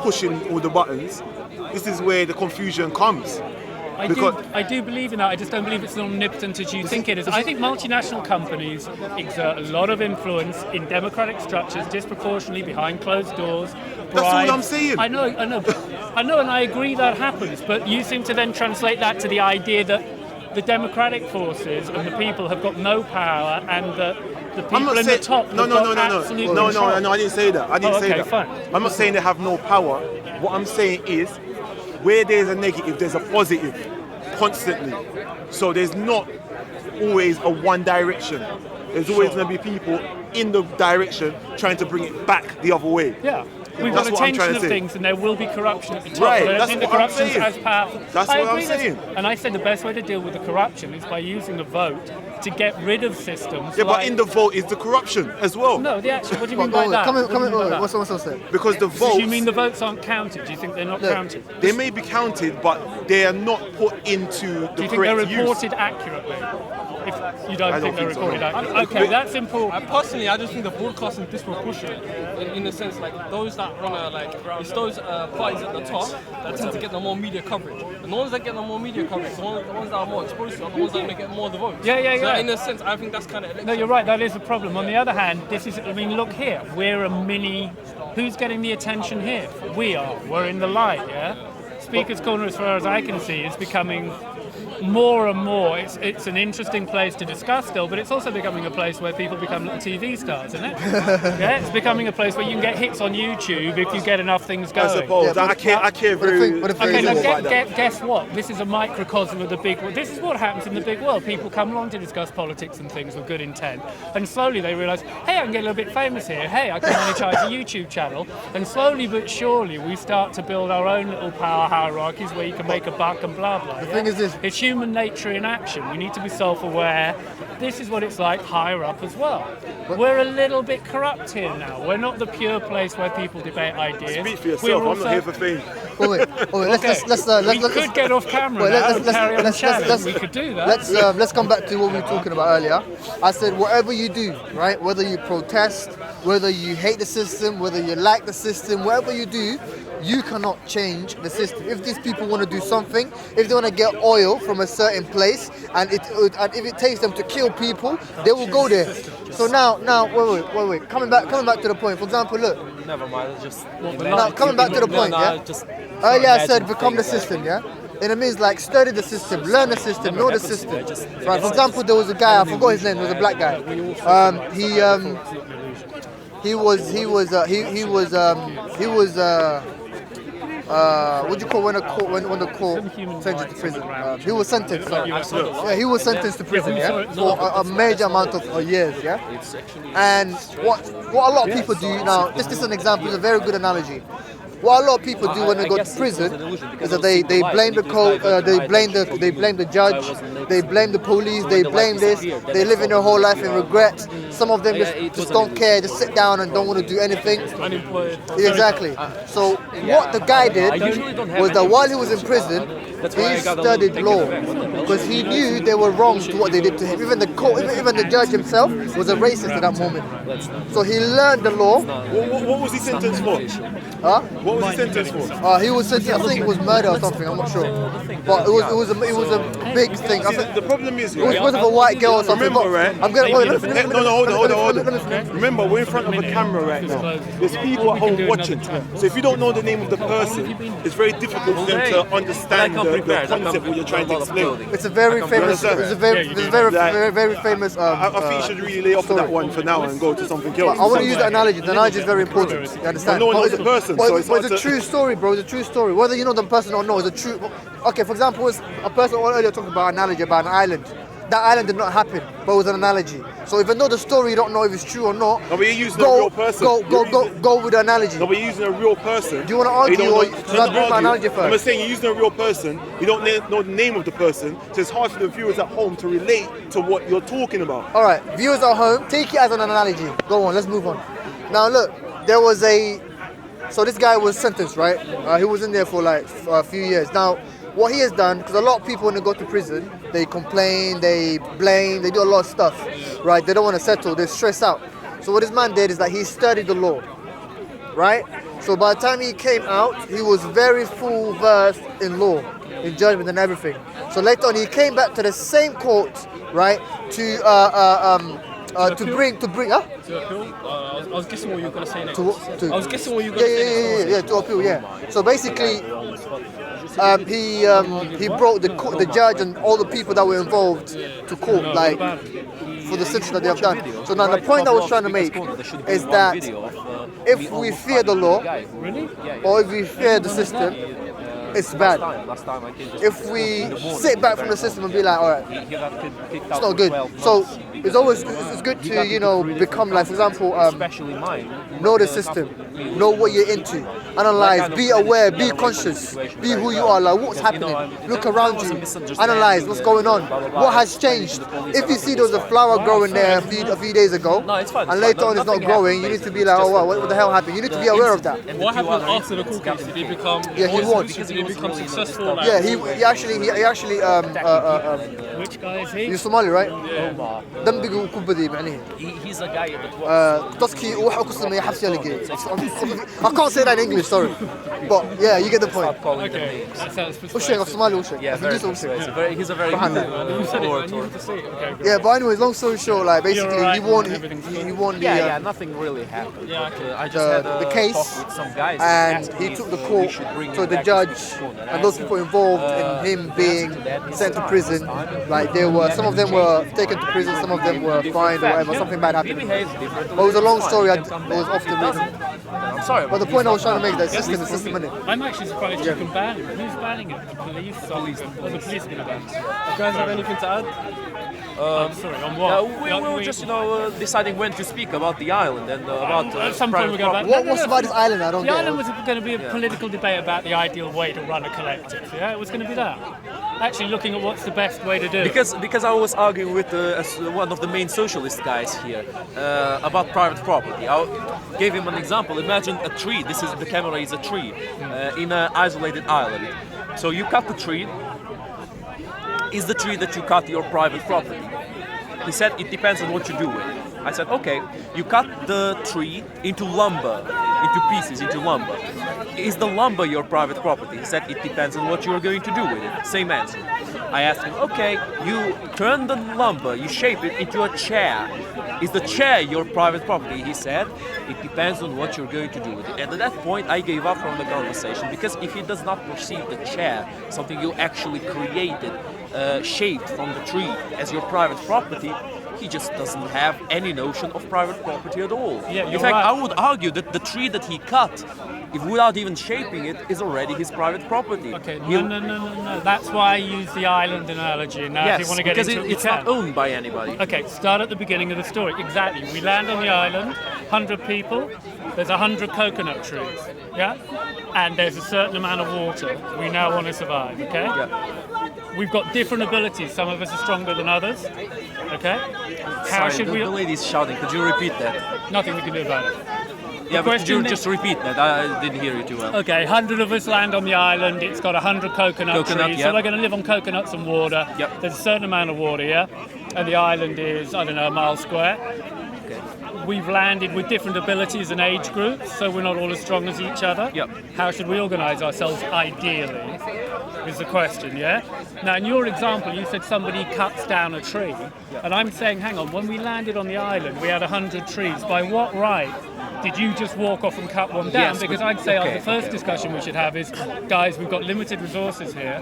pushing all the buttons. This is where the confusion comes. I do believe in that. I just don't believe it's as omnipotent as you think it is. I think multinational companies exert a lot of influence in democratic structures disproportionately behind closed doors. That's all I'm saying. I know, and I agree that happens. But you seem to then translate that to the idea that the democratic forces and the people have got no power, and the people in the top have got absolute control. No, I didn't say that. I didn't say that. Fine. I'm not saying they have no power. What I'm saying is, where there's a negative, there's a positive, constantly. So there's not always a one direction. There's always going to be people in the direction trying to bring it back the other way. Yeah. We've got a tension of things, and there will be corruption at the top. Right, but I that's think the what I'm corruption's saying. as powerful. That's I what I'm agree that's- saying. And I said the best way to deal with the corruption is by using the vote to get rid of systems. Yeah, but like- in the vote is the corruption as well. No, the action. What do you mean Wait, by that? come What do you mean by in. that? What's said? Because the Do votes, you mean the votes aren't counted? Do you think they're not Look, counted? they may be counted, but they are not put into Do the you think they're correct use. reported accurately? If you don't I think don't they're think so, recorded no. accurately. Okay, that's important. Personally, I just think the broadcasting is disproportionate in the sense like those that wanna it's those parties at the top that tend to get the more media coverage, and the ones that get the more media coverage, the ones that are more exposed to, are the ones that are gonna get more of the votes. So in a sense, I think that's kind of No, you're right. That is a problem. On the other hand, this is. I mean, look here. We're a mini. Who's getting the attention here? We are. We're in the light. Yeah. Speaker's Corner, as far as I can see, is becoming more and more. It's an interesting place to discuss still, but it's also becoming a place where people become little TV stars, isn't it? Yeah. It's becoming a place where you can get hits on YouTube if you get enough things going. I suppose. Yeah, I care very but the Okay, thing now is- about that. guess what? This is a microcosm of the big world. This is what happens in the big world. People come along to discuss politics and things with good intent, and slowly they realise, hey, I can get a little bit famous here. Hey, I can monetize a YouTube channel. And slowly but surely we start to build our own little power hierarchies where you can make a buck and blah blah. The thing is this. It's human nature in action. We need to be self-aware. This is what it's like higher up as well. We're a little bit corrupt here now. We're not the pure place where people debate ideas. Speak for yourself. We're I'm also- not here for fame. Wait, let's we could get off camera now and carry on chatting. We could do that. Let's come back to what we were talking about earlier. I said whatever you do, right? Whether you protest, whether you hate the system, whether you like the system, whatever you do, you cannot change the system. If these people want to do something, if they want to get oil from a certain place, and if it takes them to kill people, they will go there. So now, wait. Coming back to the point. For example, look. Never mind, just... Now, coming back to the point, yeah? Earlier I said become the system, yeah? And it means like study the system, learn the system, know the system. Right, for example, there was a guy, I forgot his name, it was a black guy. What do you call when the court sends you to prison? He was sentenced. Yeah, he was sentenced to prison, yeah, for a major amount of years, yeah. And what a lot of people do now. This is an example. It's a very good analogy. What a lot of people do when they go to prison is that they blame the court, they blame the judge, they blame the police, they blame this. They live in their whole life in regret. Some of them just don't care, just sit down and don't want to do anything. Unemployed. Exactly. So what the guy did was that while he was in prison, he studied law. because he knew they were wrong to what they did to him. Even the court, even the judge himself was a racist at that moment. So he learned the law. What was he sentenced for? Huh? What was he sentenced for? He was sentenced. I think it was murder or something. I'm not sure, but it was a big thing. I think The problem is, it was because of a white girl or something. remember, right? I'm gonna wait. Hold on. Remember, we're in front of a camera right now. There's people at home watching. So if you don't know the name of the person, it's very difficult for them to understand the concept what you're trying to explain. It's a very famous. It's a very famous. I think you should really lay off of that one for now and go to something else. I want to use the analogy. The analogy is very important. You understand? No one knows the person, so it's hard it's a true story, bro. It's a true story. Whether you know the person or not, it's a true. Okay, for example, a person earlier talking about an analogy about an island. That island did not happen, but it was an analogy. So even though the story you don't know if it's true or not, No, but you're using a real person. Go with the analogy. No, but you're using a real person. Do you want to argue or should I bring my analogy first? I'm just saying you're using a real person. You don't know the name of the person, so it's hard for the viewers at home to relate to what you're talking about. All right, viewers at home, take it as an analogy. Go on, let's move on. Now look, there was so this guy was sentenced, right? He was in there for like a few years. Now, what he has done, because a lot of people when they go to prison, they complain, they blame, they do a lot of stuff, right? They don't want to settle, they stress out. So what this man did is that he studied the law, right? So by the time he came out, he was very full versed in law, in judgment and everything. So later on, he came back to the same court, right? To bring, huh? To appeal? I was guessing what you were going to say next. To I was guessing what you were going to say next. Yeah, to appeal, yeah. So basically, he brought the judge and all the people that were involved to court, like for the sentence that they have done. So now the point I was trying to make is that if we fear the law, or if we fear the system, it's bad. If we sit back from the system and be like, all right, it's not good. So it's good to become like, for example, know the system, know what you're into, analyze, be aware, be conscious, be who you are. Like what's happening? Look around you, analyze what's going on, what has changed. If you see there was a flower growing there a few days ago, and later on it's not growing, you need to be like, oh wow, what the hell happened? You need to be aware of that. What happened after the court case? Did he become? Yeah, he won. Did he become successful? Like, Yeah, he actually Which guy is he? you're Somali, right? Yeah. He's a guy that I can't say that in English, sorry. But yeah, you get the point. stop calling them Okay, names. that sounds Ushek of Somali Ushek. Yeah, I can very do good. something. He's a very Behind good that. You said it, I orator. needed to say it. Okay, great. Yeah, but anyways, long story short, like basically You're he right, won. everything's He won the. Yeah, nothing really happened. Yeah, But, okay. I just had the a case, talk with some guys and asking he if, took the we court should bring to him the back judge to court. And I and those asked people him, involved in him being sent to prison. Like some of them were taken to prison, some of them were fined or whatever. Something bad happened. But it was a long story. It was off the reason. I'm sorry. But the point I was trying to make is that system is system, isn't it? I'm actually surprised you can ban him. Who's banning it? The police? Or the police going to ban him? You guys have anything to add? Sorry, on what? we were just, deciding when to speak about the island and about At some point we're going to ban. What's about this island? I don't The get. island was going to be a political debate about the ideal way to run a collective. Yeah, it was going to be that. Actually, looking at what's the best way to do it. because I was arguing with one of the main socialist guys here about private property. I gave him an example. Imagine a tree. The camera is a tree in an isolated island. So you cut the tree. Is the tree that you cut your private property? He said it depends on what you do with it. I said, okay, you cut the tree into lumber, into pieces, into lumber. Is the lumber your private property? He said it depends on what you're going to do with it. Same answer. I asked him, okay, you turn the lumber, you shape it into a chair. Is the chair your private property? He said, it depends on what you're going to do with it. And at that point, I gave up from the conversation because if he does not perceive the chair, something you actually created, shaped from the tree as your private property, he just doesn't have any notion of private property at all. Yeah, in you're fact, right. I would argue that the tree that he cut, if without even shaping it, is already his private property. Okay, He- no. That's why I use the island analogy. Now, if Yes, you want to get because into it, it's you not can. owned by anybody. Okay, start at the beginning of the story. Exactly. We land on the island, 100 people, there's 100 coconut trees, yeah? And there's a certain amount of water. We now want to survive, okay? We've got different abilities. Some of us are stronger than others, okay? How Sorry, should we... the lady's shouting. Could you repeat that? Nothing we can do about it. Yeah, but could you question just repeat that? I didn't hear you too well. Okay, 100 of us land on the island. It's got 100 coconut trees. Yep. So we're going to live on coconuts and water. Yep. There's a certain amount of water, yeah? And the island is, I don't know, a mile square. Okay. We've landed with different abilities and age groups, so we're not all as strong as each other. Yep. How should we organise ourselves ideally, is the question, yeah? Now, in your example, you said somebody cuts down a tree. And I'm saying, hang on, when we landed on the island, we had 100 trees. By what right did you just walk off and cut one down? Yes, Because but- I'd say okay, the first okay. discussion we should have is, guys, we've got limited resources here,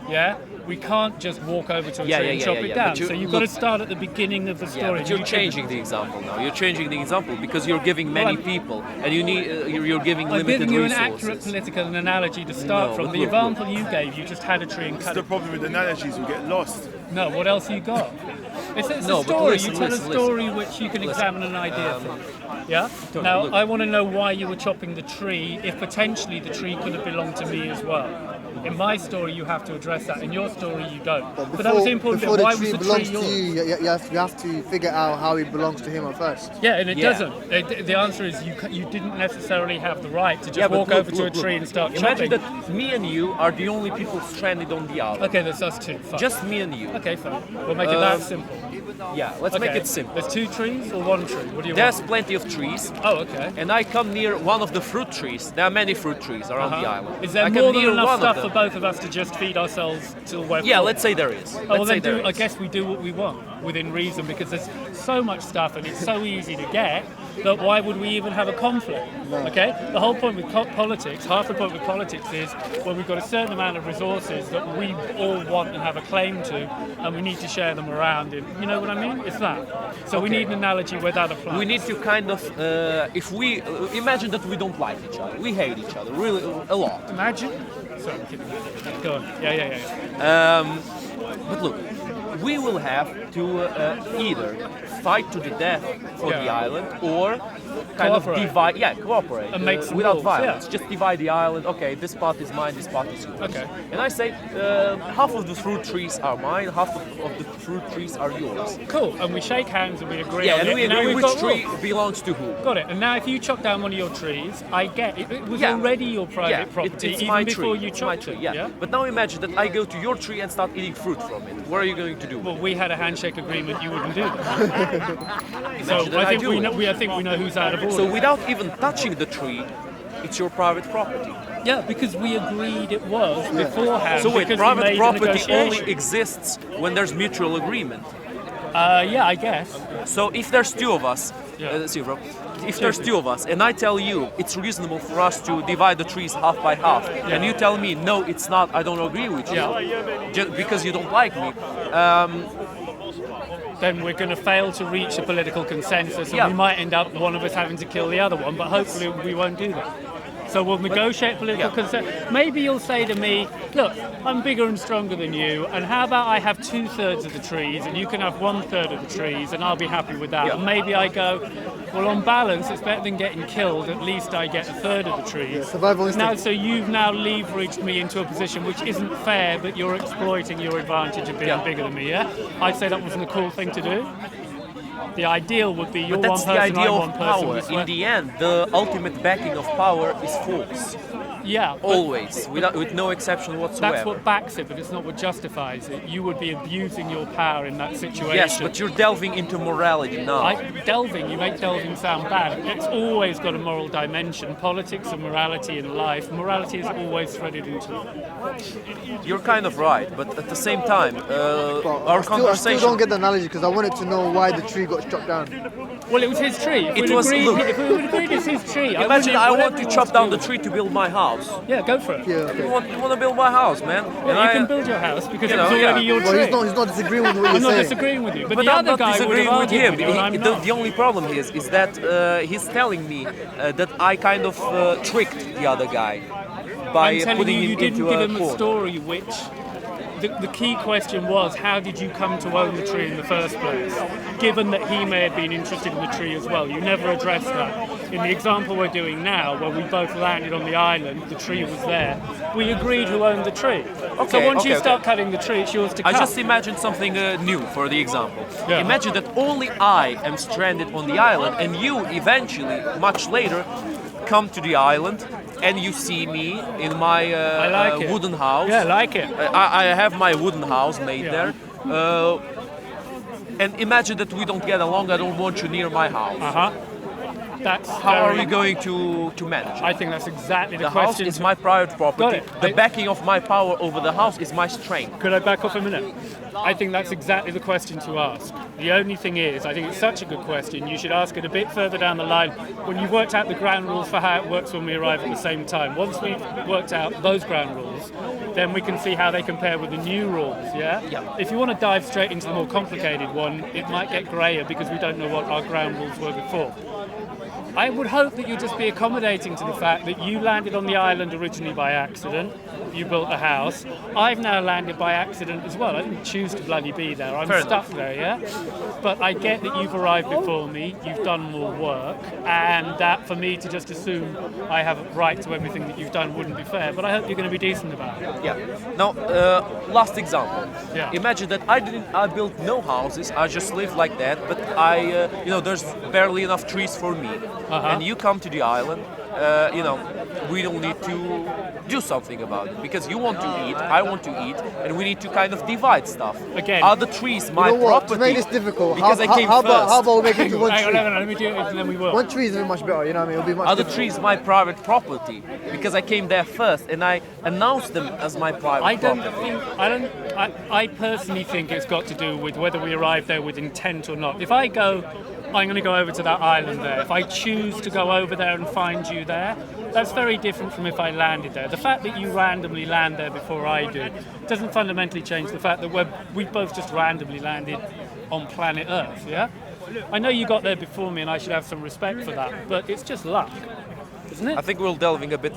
yeah? We can't just walk over to a tree and chop it down. But you- So you've got to look- start at the beginning of the story. Yeah, but you're You changing the example now. You're changing the example because you're giving many Well, people, and you need you're giving I'm limited giving you an resources. accurate political analogy to start No, from. but The look, example you gave, you just had a tree and That's cut the it. problem with analogies, we get lost. No, what else you got? It's No, a but story. listen, you tell listen, a story which you can examine an idea from. Yeah? Now, look. I want to know why you were chopping the tree, if potentially the tree could have belonged to me as well. In my story, you have to address that. In your story, you don't. But that was the important before bit. Why the was tree the belongs tree to yours? you have to figure out how it belongs to him at first. Yeah, and it Yeah. doesn't. The answer is you didn't necessarily have the right to just Yeah, but walk look, over to a look, tree look. and start Imagine chopping. that me and you are the only people stranded on the island. Okay, that's us two. Fine. Just me and you. Okay, fine. We'll make it that simple. Yeah, let's make Okay. it simple. There's 2 trees or 1 tree? What do you There's want? plenty of trees, Oh, okay. and I come near one of the fruit trees. There are many fruit trees around the island. Is there I come more than near enough one stuff of for them. both of us to just feed ourselves till we're Yeah, full? let's say there is. Oh, well Let's say then there I is. guess we do what we want within reason because there's so much stuff and it's so easy to get that why would we even have a conflict? Okay? The whole point with politics, half the point with politics is when we've got a certain amount of resources that we all want and have a claim to and we need to share them around. And you know what I mean? It's that. So we need an analogy where that applies. We need to kind of, if we imagine that we don't like each other, we hate each other really a lot. Imagine. Sorry, I'm kidding. Go on. Yeah. But look, we will have to either fight to the death for the Yeah. island or kind of Cooperate. divide, cooperate And make some without rules, violence. yeah. Just divide the island. Okay, this part is mine, this part is yours. Okay. And I say half of the fruit trees are mine, half of the fruit trees are yours. Cool. And we shake hands and we agree Yeah, on and it. we Now agree we've which got tree rules. belongs to who. Got it. And now if you chop down one of your trees, I get it. It was Yeah. already your private Yeah, property it's even my before tree. you It's my chopped tree. it. Yeah. But now imagine that I go to your tree and start eating fruit from it. What are you going to do? Well, we had a handshake agreement. You wouldn't do that. so Imagine that I think do we it. know. I think we know who's out of order. So without even touching the tree, it's your private property. yeah, because we agreed it was beforehand. So wait, because we private made a property only negotiation. exists when there's mutual agreement. Yeah, I guess. So if there's two of us, Yeah. see, bro, if there's two of us, and I tell you it's reasonable for us to divide the trees half by half, and you tell me no, it's not, I don't agree with you, just because you don't like me. Then we're going to fail to reach a political consensus, and Yeah. we might end up one of us having to kill the other one. But hopefully, we won't do that. So we'll negotiate political consensus. Maybe you'll say to me, "Look, I'm bigger and stronger than you, and how about I have 2/3 of the trees, and you can have 1/3 of the trees, and I'll be happy with that." Yeah. And maybe I go, "Well, on balance, it's better than getting killed. At least I get 1/3 of the trees." survival instinct. Now, so you've now leveraged me into a position which isn't fair, but you're exploiting your advantage of being bigger than me. Yeah, I'd say that wasn't a cool thing to do. The ideal would be you're But that's one the person, idea I'm of one person. power. this In way. the end, the ultimate backing of power is force. Yeah, but Always, with no exception whatsoever. that's what backs it, but it's not what justifies it. You would be abusing your power in that situation. Yes, but you're delving into morality now. Delving, you make delving sound bad. It's always got a moral dimension. Politics and morality in life, morality is always threaded into it. You're kind of right, but at the same time, our I conversation. still don't get the analogy because I wanted to know why the tree got chopped down. Well, it was his tree. If It we'd was- agreed, look. if we would agreed it's his tree, Imagine I want to chop down the tree. tree to build my house. Yeah, go for it. Yeah, okay. You want to build my house, man? Yeah, And you I- can build your house because you it was know, already yeah. your Well, tree. he's not disagreeing with what I'm you're not saying. disagreeing with you, but But the I'm other not guy would have disagreeing with argued him. with you, and I'm not. The only problem is that he's telling me that I kind of tricked the other guy by I'm telling putting you, you him didn't into give a him a corner. story which. The key question was, how did you come to own the tree in the first place? Given that he may have been interested in the tree as well. You never addressed that. In the example we're doing now, where we both landed on the island, the tree was there, we agreed who owned the tree. So Okay, once you okay, start okay. cutting the tree, it's yours to I cut. just imagined something new for the example. Yeah. Imagine that only I am stranded on the island, and you eventually, much later, come to the island and you see me in my I like it. wooden house. Yeah, I like it. I have my wooden house made Yeah. there. And imagine that we don't get along. I don't want you near my house. Uh-huh. That's How are very- we going to manage? I think that's exactly the The house question. is my private property. Got it. The backing of my power over the house is my strength. Could I back off a minute? I think that's exactly the question to ask. The only thing is, I think it's such a good question, you should ask it a bit further down the line when you've worked out the ground rules for how it works when we arrive at the same time. Once we've worked out those ground rules, then we can see how they compare with the new rules, yeah? Yeah. If you want to dive straight into the more complicated one, it might get grayer because we don't know what our ground rules were before. I would hope that you'd just be accommodating to the fact that you landed on the island originally by accident. You built a house. I've now landed by accident as well. I didn't choose to bloody be there. I'm Fair stuck there, yeah? But I get that you've arrived before me, you've done more work, and that for me to just assume I have a right to everything that you've done wouldn't be fair. But I hope you're going to be decent about it. Yeah. Now, last example. Yeah. Imagine that I built no houses. I just live like that. But there's barely enough trees for me. And you come to the island. We don't need to do something about it because you want to eat, I want to eat, and we need to kind of divide stuff. Again. Are the trees my You know what? property? To make this difficult, Because I came how first. about we make it to one Hang on, tree? let me do it and then we will. One tree is much better, you know what I mean? It'll be much Are the different. trees my private property? Because I came there first and I announced them as my private property. I personally think it's got to do with whether we arrive there with intent or not. If I go, I'm going to go over to that island there. If I choose to go over there and find you there, that's very different from if I landed there. The fact that you randomly land there before I do doesn't fundamentally change the fact that we both just randomly landed on planet Earth, yeah? I know you got there before me and I should have some respect for that, but it's just luck, isn't it? I think we're delving a bit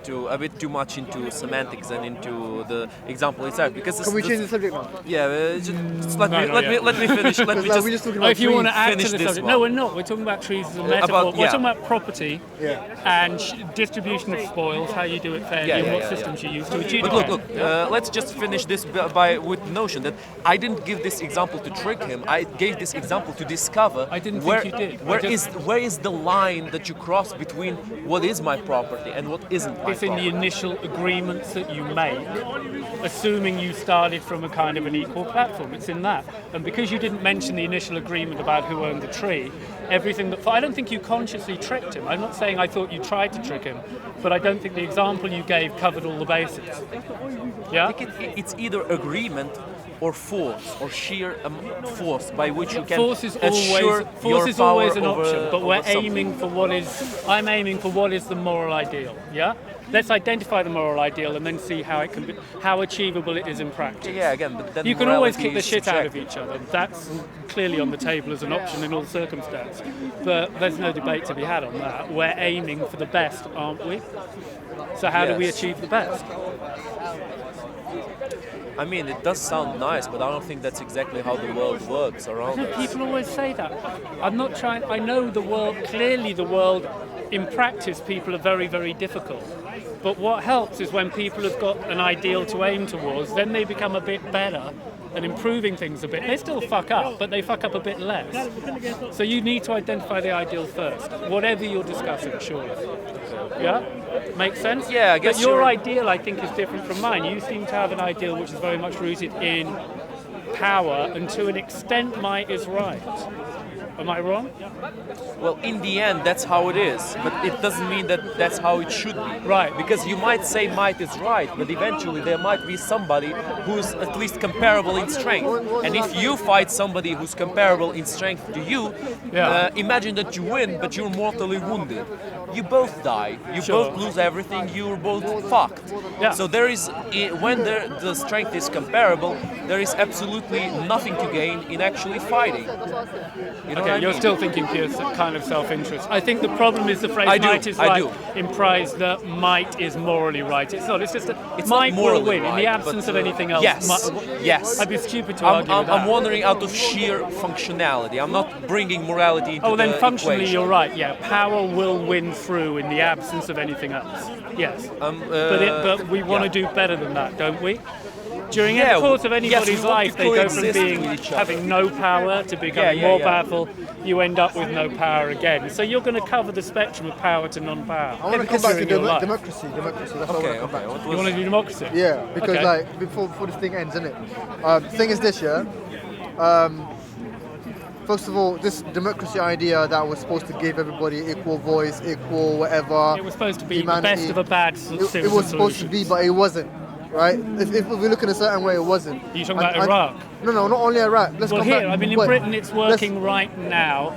too much into semantics and into the example itself because Can we change the subject now? Yeah, just let No, me not let me yet. let me finish. Let me Like, we're just just talking Oh, about if you trees. want to add to finish the this subject. one. No, we're not. We're talking about trees as a metaphor. We're yeah. talking about property Yeah. and distribution of spoils, how you do it fairly, and what systems you use to achieve But it. look, let's just finish this with the notion that I didn't give this example to trick him. I gave this example to discover. I didn't where, think you did. Where is the line that you cross between what is my property and what isn't my It's in the property? initial agreements that you make, assuming you started from a kind of an equal platform. It's in that. And because you didn't mention the initial agreement about who owned the tree, everything that... I don't think you consciously tricked him. I'm not saying I thought you tried to trick him, but I don't think the example you gave covered all the bases. Yeah? I think it's either agreement or force or sheer force by which you can Force is assure always your always power an option, over- but we're over something. aiming for what is. I'm aiming for what is the moral ideal. Yeah. Let's identify the moral ideal and then see how it can be, how achievable it is in practice. Yeah, again, but then You can always morality kick the is shit out of subjective. each other. That's clearly on the table as an option in all circumstances. But there's no debate to be had on that. We're aiming for the best, aren't we? So how do we Yes. achieve the best? I mean, it does sound nice, but I don't think that's exactly how the world works around No, us. people always say that. I'm not trying. I know the world. Clearly, the world. In practice, people are very, very difficult. But what helps is when people have got an ideal to aim towards, then they become a bit better and improving things a bit. They still fuck up, but they fuck up a bit less. So you need to identify the ideal first, whatever you're discussing, surely. Yeah? Makes sense? Yeah, I guess But your you're- ideal, I think, is different from mine. You seem to have an ideal which is very much rooted in power, and to an extent, might is right. Am I wrong? Well, in the end, that's how it is, but it doesn't mean that that's how it should be. Right. Because you might say might is right, but eventually there might be somebody who's at least comparable in strength. And if you fight somebody who's comparable in strength to you, imagine that you win, but you're mortally wounded. You both die. You Sure. both lose everything. You're both fucked. Yeah. So there is, when the strength is comparable, there is absolutely nothing to gain in actually fighting. You know what I Okay, you're mean? still thinking pure kind of self-interest. I think the problem is the phrase I do, might is I right do. implies that might is morally right. It's not, it's just that It's might not will morally win in right, the absence but, of anything else. Yes, yes. I'd be stupid to I'm, argue with I'm that. wondering out of sheer functionality. I'm not bringing morality into Oh, then the functionally equation. you're right. Yeah, power will win through in the absence of anything else. Yes, but we want to do better than that, don't we? during Yeah, the course of yes, anybody's we want life, to they go from coexist being with each other. having no power to becoming more powerful. You end up with no power again. So you're going to cover the spectrum of power to non-power. I want to come back to during your life. democracy. That's what I want to come back to. What You want to do democracy? Yeah, because Okay. like before this thing ends, isn't it? The thing is this, yeah. First of all, this democracy idea that was supposed to give everybody equal voice, equal whatever. It was supposed to be humanity, the best of a bad It was supposed to be, but it wasn't. Right? If we look in a certain way, it wasn't. You're talking about Iraq? No, not only Iraq. Let's Well, come here, back. I mean, in Wait, Britain, it's let's- working right now,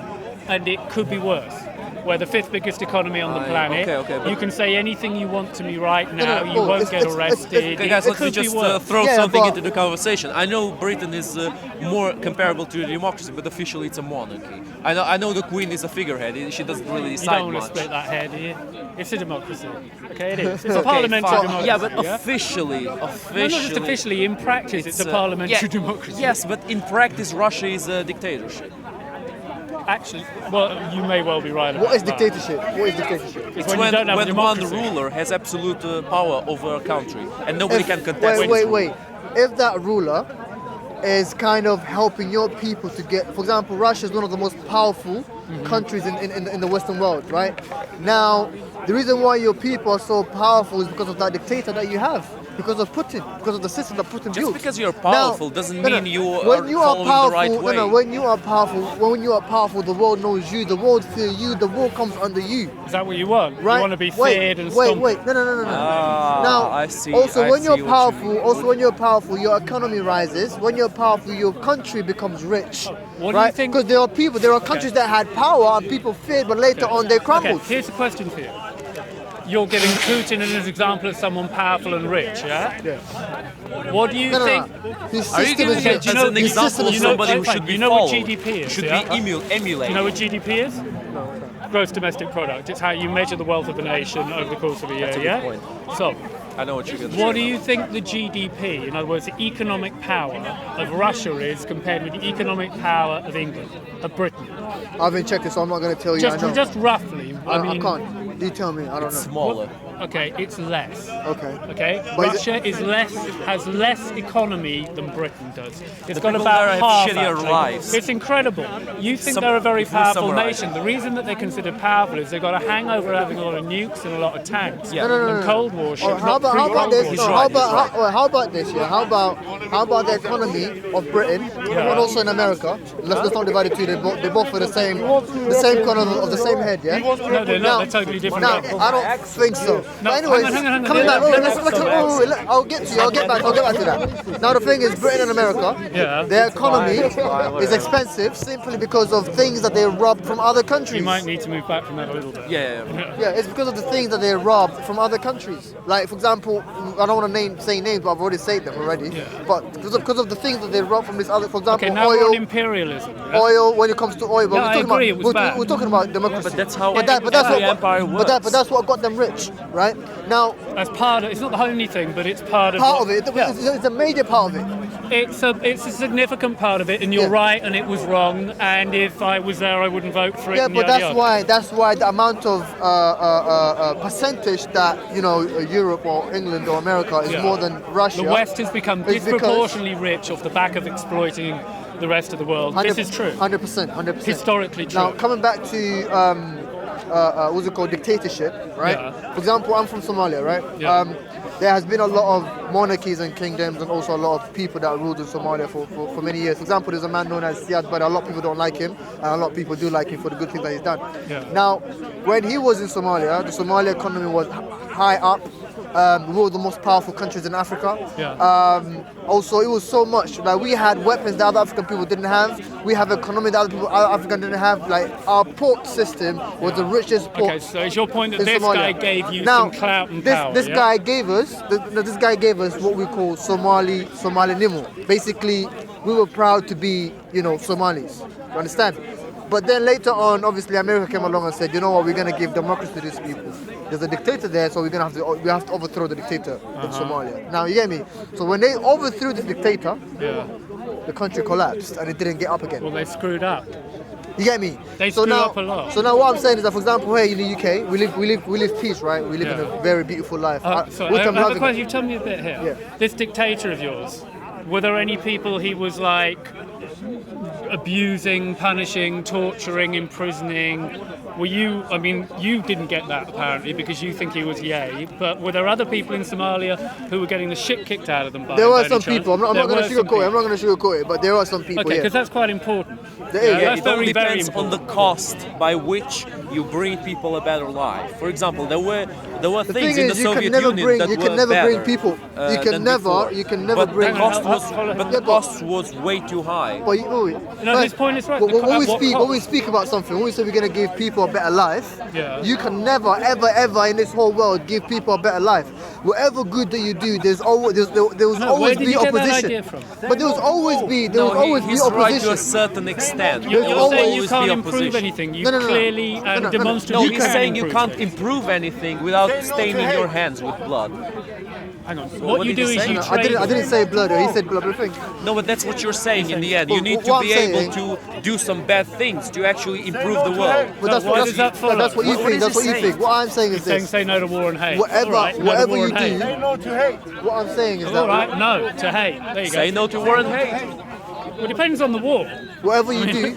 and it could be worse. We're the 5th biggest economy on the planet. okay, but- You can say anything you want to me right no, now. You oh, won't it's- get it's- arrested. Okay, guys, It let me could be just worse. throw Yeah, something but- into the conversation. I know Britain is more comparable to a democracy, but officially it's a monarchy. I know the Queen is a figurehead. She doesn't really You decide don't want to much. split that hair, do you? It's a democracy. Okay, it is. It's a Okay, parliamentary fine. democracy. Yeah, but officially, No, not just officially. In practice, it's a parliamentary democracy. Yes, but in practice, Russia is a dictatorship. Actually, well, you may well be right about What is that. dictatorship? What is dictatorship? It's when you don't have a when one democracy. ruler has absolute power over a country and nobody can contest his Wait. rule. If that ruler is kind of helping your people to get, for example, Russia is one of the most powerful countries in the Western world, right? Now, the reason why your people are so powerful is because of that dictator that you have. Because of Putin, because of the system that Putin Just built. because you're powerful doesn't mean you when are you are following powerful, the right way. when you are powerful, the world knows you, the world fear you, the world comes under you. Is that what you want? Right? You want to be feared and wait, stomped? no. Ah, Now, I see. also I when see you're what powerful, you your economy rises. When you're powerful, your country becomes rich. What do you right? think- Because there are countries that had power and people feared, but later on they crumbled. Okay, here's a question for you. You're giving Putin as an example of someone powerful and rich, yeah? Yeah. What do you No. think? His Are you system giving is it rich. as an His example system of is somebody who rich. should be You know what followed? GDP is, Should yeah? be emulated. You know what GDP is? Gross domestic product. It's how you measure the wealth of a nation over the course of a year, That's a good yeah? point. So, I know what you're gonna what say. do you think the GDP, in other words, the economic power of Russia is compared with the economic power of England, of Britain? I haven't checked it, so I'm not going to tell you. I know. Just roughly. I mean, can't. You tell me. I don't know. Smaller. Okay, it's less. Okay. Okay, But is Russia has less economy than Britain does. It's The got people about there have half. shittier actually. lives. It's incredible. You think Some- they're a very if we powerful summarise. nation. The reason that they're considered powerful is they've got a hangover of having a lot of nukes and a lot of tanks. Yeah. And Cold War Oh, ships. how not about pre-Cold this? War No, ships. how about this? Yeah. How about the economy of Britain and also in America? Let's not divide it two. They both are the same kind of the same head. Yeah. No, they're not. They're totally different. Now, I don't think so. No, But anyways, hang on. coming back. Let's- I'll get to you. I'll get back to that. Now the thing is, Britain and America, Yeah. their economy is expensive simply because of things that they rob from other countries. You might need to move back from that a little bit. Yeah. Yeah, it's because of the things that they rob from other countries. Like, for example, I don't want to say names, but I've already said them already. Yeah. But because of the things that they rob from these other, for example, Okay, now we're on oil. imperialism. yeah? Oil, when it comes to oil, but Yeah, I agree, it was bad. we're talking about democracy. But that's how But that's every what empire works. but that's what got them rich, right? Now, That's part of. It's not the only thing, but it's part of. part what- of it, Yeah. it's a major part of it. It's a significant part of it, and you're Yeah. right, and it was wrong. And if I was there, I wouldn't vote for it. Yeah, and but yada, yada. that's why the amount of percentage that Europe or England or America is Yeah. more than Russia. The West has become It's because- disproportionately rich off the back of exploiling the rest of the world. This is true. 100%. Historically true. Now, coming back to what's it called, dictatorship, right? Yeah. For example, I'm from Somalia, right? Yeah. There has been a lot of monarchies and kingdoms, and also a lot of people that ruled in Somalia for many years. For example, there's a man known as Siad, but a lot of people don't like him, and a lot of people do like him for the good things that he's done. Yeah. Now, when he was in Somalia, the Somali economy was high up. We were the most powerful countries in Africa. Yeah. Also, it was so much. Like, we had weapons that other African people didn't have. We have economy that other African didn't have. Like, our port system was the richest port. Okay, so is your point that in this Somalia. guy gave you Now, some clout and this, power? This yeah? guy gave us what we call Somali Nimo. Basically, we were proud to be, Somalis. You understand? But then later on, obviously, America came along and said, you know what, we're going to give democracy to these people. There's a dictator there, so we have to overthrow the dictator in Somalia. Now, you get me? So when they overthrew the dictator, Yeah. the country collapsed and it didn't get up again. Well, they screwed up. You get me? They so screw now, up a lot. So now what I'm saying is that, for example, here in the UK, we live peace, right? We live in a very beautiful life. So which I I'm have a loving. question. You tell me a bit here. Yeah. This dictator of yours, were there any people he was like abusing, punishing, torturing, imprisoning? Were you? I mean, you didn't get that apparently because you think he was yay. But were there other people in Somalia who were getting the shit kicked out of them by? There were by some any chance? people. I'm not going to sugarcoat it. I'm not going to sugarcoat it. But there are some people. Okay, yeah. because that's quite important. There is, yeah. That's It all very, very depends on important. the cost by which you bring people a better life. For example, there were The things thing in the is, you can Soviet never Union bring that you were can never better, bring people. You can than never before. you can never But bring. the cost was, Hold on. but the cost was way too high. But No, his point is right. When At we what speak, cost? when we speak about something, when we say we're going to give people a better life, Yeah. you can never, ever, ever in this whole world give people a better life. Whatever good that you do, there will No, always where did be you get that opposition. idea from? But there will always be He's right to a opposition. certain extent. You're There will saying you always can't be improve opposition. anything. You No, no, no. clearly No, and no, no. demonstrably No, he's can saying you improve can't things. improve anything without staining your hands with blood. Hang on. what What you did do he is say? you No, trade. I didn't say blood. He said blood. I think. No, but that's what you're saying in the end. You need to What be I'm able saying- to do some bad things to actually improve the world. But that's why what does that follow? that's what you What think. is That's he what you saying? think. What I'm saying is Saying this. say no to war and hate. Whatever, All right, no to whatever war you and hate. do, what I'm saying is All that right, no to hate. There you Say go. no to war and hate. Well, it depends on the war. whatever you do,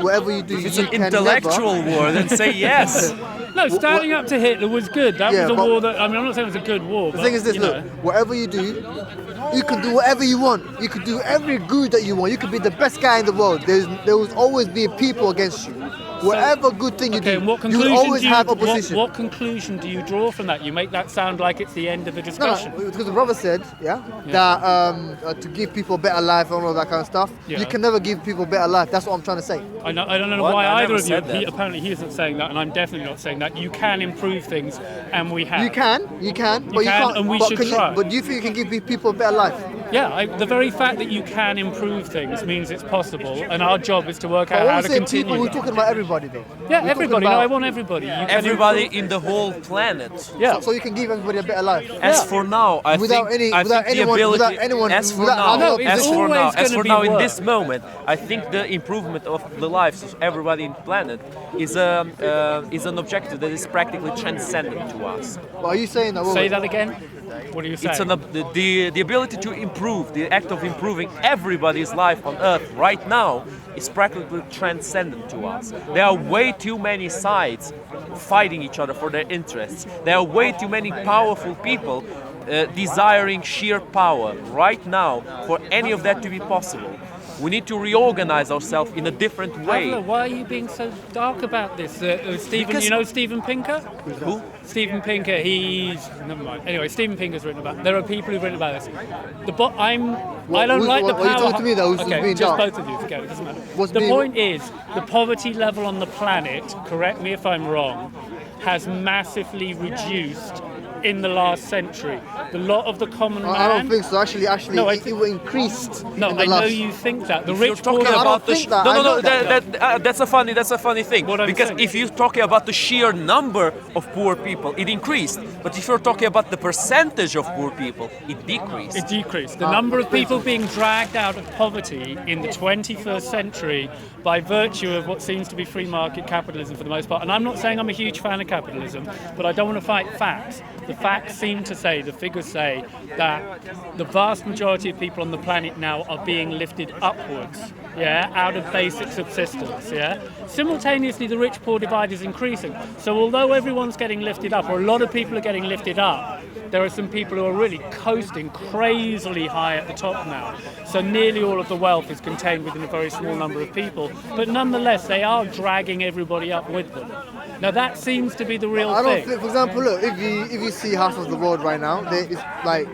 whatever you do, If it's you an can intellectual war, then say yes. No, standing up to Hitler was good. That Yeah, was a but- war that, I mean, I'm not saying it was a good war. The thing is this, look, whatever you do, you can do whatever you want. You can do every good that you want. You could be the best guy in the world. There will always be people against you. Whatever good thing you Okay, do, and what you will conclusion always do you, have opposition. what conclusion do you draw from that? You make that sound like it's the end of the No, discussion. because the brother said, that to give people a better life and all that kind of stuff, Yeah. you can never give people a better life. That's what I'm trying to say. I don't know What? why I either never of you. said that. Apparently, he isn't saying that, and I'm definitely not saying that. You can improve things, and we have. You can, but you can, can't. and we but should can try. But do you think you can give people a better life? Yeah, the very fact that you can improve things means it's possible, and our job is to work But out when how we to say continue. people, we're that. talking about everybody though. Yeah, We're everybody. talking No, I about- want everybody. You can Everybody improve- in the whole planet. Yeah. So you can give everybody a better life. As for now, I Without think any- I without think the anyone- ability. without anyone- as for without now, No, it's as for always now, as gonna for be now, in worse. this moment, I think the improvement of the lives of everybody in the planet is an objective that is practically transcendent to us. But are you saying that? Say that again. What are you saying? It's the ability to improve, the act of improving everybody's life on Earth right now is practically transcendent to us. There are way too many sides fighting each other for their interests. There are way too many powerful people desiring sheer power right now for any of that to be possible. We need to reorganize ourselves in a different way. Pablo, why are you being so dark about this? Stephen, Because- you know Stephen Pinker? Who? Stephen Pinker, never mind. Anyway, Stephen Pinker's written about. There are people who've written about this. I don't like the what power. are you talking to me though? Who's Okay, being just dark? both of you. Forget it. Doesn't matter. What's The being- point is, the poverty level on the planet. Correct me if I'm wrong. Has massively reduced in the last century. The lot of the common man. I don't think so. Actually, No, it increased. No, in the I know last. you think that. The If you're rich talking poor. I don't about the think that. no, I no, know no, that. that's a funny thing. What I'm Because saying. if you're talking about the sheer number of poor people, it increased. But if you're talking about the percentage of poor people, it decreased. It decreased. The number of people being dragged out of poverty in the 21st century by virtue of what seems to be free market capitalism for the most part. And I'm not saying I'm a huge fan of capitalism, but I don't want to fight facts. The facts seem to say, the figures say, that the vast majority of people on the planet now are being lifted upwards, out of basic subsistence, Simultaneously, the rich-poor divide is increasing. So although everyone's getting lifted up, or a lot of people are getting lifted up, there are some people who are really coasting crazily high at the top now. So nearly all of the wealth is contained within a very small number of people. But nonetheless, they are dragging everybody up with them. Now that seems to be the real I don't thing. think, for example, look, if you see half of the world right now, it's like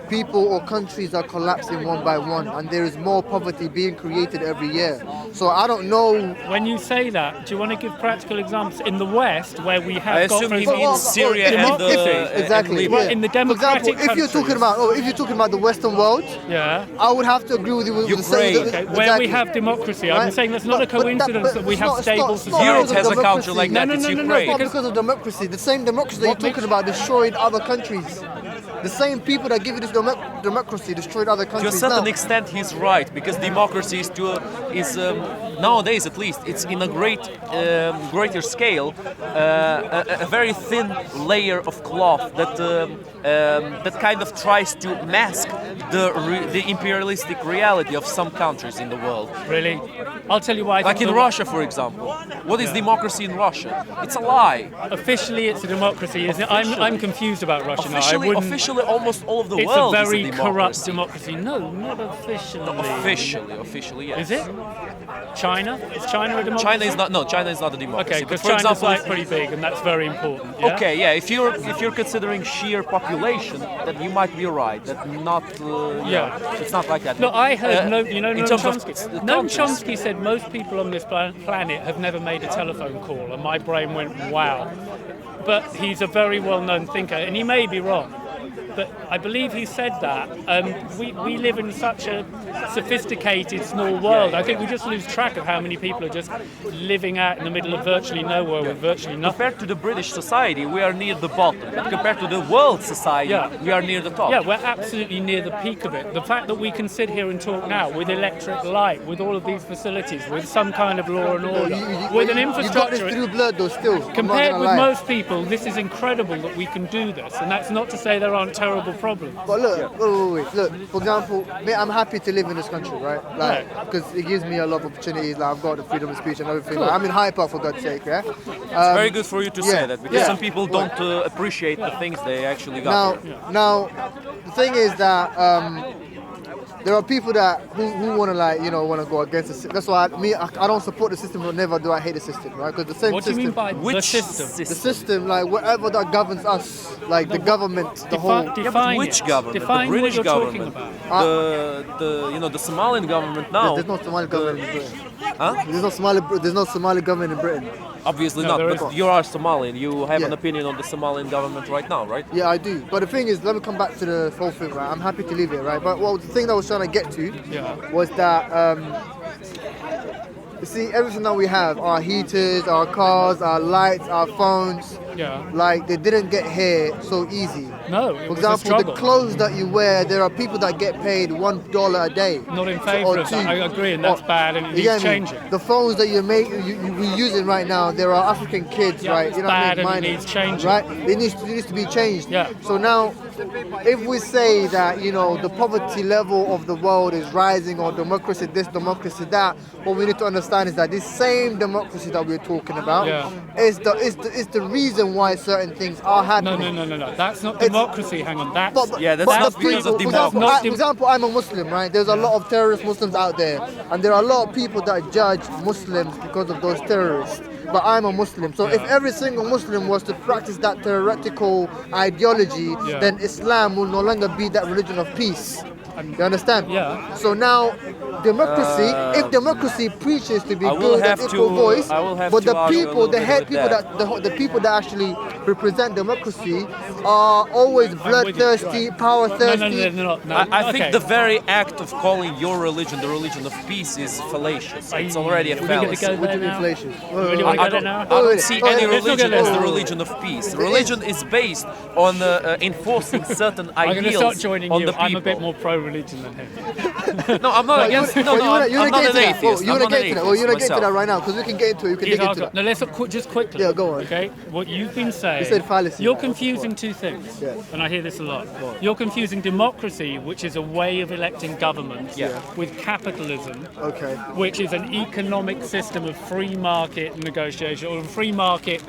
people or countries are collapsing one by one, and there is more poverty being created every year. So I don't know. When you say that, do you want to give practical examples? In the West, where we have I got assume he very- means Syria and democracy. Exactly. and Libya. In the For example, democratic if you're talking countries. about the Western world, Yeah. I would have to agree with you with the Ukraine. same. Okay, where we have democracy, I'm Right? saying that's not a But coincidence that we it's have not- it's stable not- it's not society. Europe because has of a country democracy. like that. No, It's no, no, no, Ukraine. Not because of democracy. The same democracy that What you're talking about destroyed other countries. the same people that give you this democracy destroyed other To a countries certain now. extent, he's right, because democracy is nowadays at least it's in a greater scale, a very thin layer of cloth that kind of tries to mask the imperialistic reality of some countries in the world. Really? I'll tell you why. I Like think in Russia, for example. What is democracy in Russia? It's a lie. Officially, it's a democracy, isn't it? I'm confused about Russia now. Officially, almost all of the It's world a very is a corrupt democracy. democracy. No, not officially. Officially, yes. Is it? China? Is China a democracy? China is not. No, China is not a democracy. Okay, But because for China's example, like pretty big, and that's very important. Yeah? okay, yeah. If you're considering sheer population, then you might be right. That not. Yeah. It's not like that. Look, I heard in Noam terms of Chomsky. the Noam countries. Chomsky said most people on this planet have never made a telephone call, and my brain went, wow. But he's a very well-known thinker, and he may be wrong. But I believe he said that. We live in such a sophisticated, small world. I think we just lose track of how many people are just living out in the middle of virtually nowhere with virtually nothing. Compared to the British society, we are near the bottom. But compared to the world society, we are near the top. Yeah, we're absolutely near the peak of it. The fact that we can sit here and talk now with electric light, with all of these facilities, with some kind of law and order, with an You got infrastructure. this through blood though still. I'm not Compared gonna with lie. most people, this is incredible that we can do this, and that's not to say there aren't terrible problems. But look, look. For example, me, I'm happy to live in this country, right? Like, because it gives me a lot of opportunities. Like, I've got the freedom of speech and everything. Cool. Like, I'm in Hyper, for God's sake, yeah. It's very good for you to say that, because yeah. some people don't appreciate the things they actually got. Now, the thing is that there are people that who want to want to go against the system. That's why I don't support the system, but never do I hate the system, right? Because the same What do system. you mean by the Which system? the system, like whatever that governs us, like the government, the whole. Define Which it. government? Define The British what you're government. talking about. The Somalian government now. There's no Somali government in Britain. Huh? There's no Somali government in Britain. Obviously No, not, there but isn't. you are Somalian. You have Yeah. an opinion on the Somalian government right now, right? Yeah, I do. But the thing is, let me come back to the whole thing, right? I'm happy to leave it, right? But the thing that I was trying to get to was that, you see, everything that we have, our heaters, our cars, our lights, our phones, like they didn't get here so easy. No, it For was a example, struggle. the clothes that you wear, there are people that get paid $1 a day. Not in or favour of that. two. I agree, and that's bad, and it You get needs me? changing. The phones that we're using right now, there are African kids, Yeah, right? it's You know what I bad mean? and it Minors, needs changing. right? It needs to be changed. Yeah. So now, if we say that the poverty level of the world is rising, or democracy this, democracy that, what we need to understand is that this same democracy that we're talking about is the reason why certain things are happening. No. That's not democracy. Hang on. That's that's but not the because of people, democracy. for example, I'm a Muslim, right? There's a lot of terrorist Muslims out there, and there are a lot of people that judge Muslims because of those terrorists. But I'm a Muslim, so if every single Muslim was to practice that theoretical ideology, then Islam will no longer be that religion of peace. You understand? Yeah. So now, democracy, if democracy preaches to be I will good and have equal to- voice, I will have but to the argue a people, little the bit head with people that. the people that actually represent democracy are always bloodthirsty, power thirsty. No. I think okay. the very act of calling your religion the religion of peace is fallacious. It's already a Are we gonna fallacy. go What do there you mean now? inflation? Really wanna go there now? I don't see any Let's not religion get as there. the religion of peace. Religion is based on enforcing certain I'm going to ideals start joining on you. the people. I'm a bit more pro-religion than him. No, I'm not against. No, I'm not an atheist. You I'm want not to an get to that? Well, you want to atheist get to that myself. right now because we can get into it. We can dig into that. No, let's just quickly. Yeah, go on. Okay, what you've been saying. You said fallacy. You're What's confusing the two things, Yeah. and I hear this a lot. You're confusing democracy, which is a way of electing governments, with capitalism, Okay. which is an economic system of free market negotiation or free market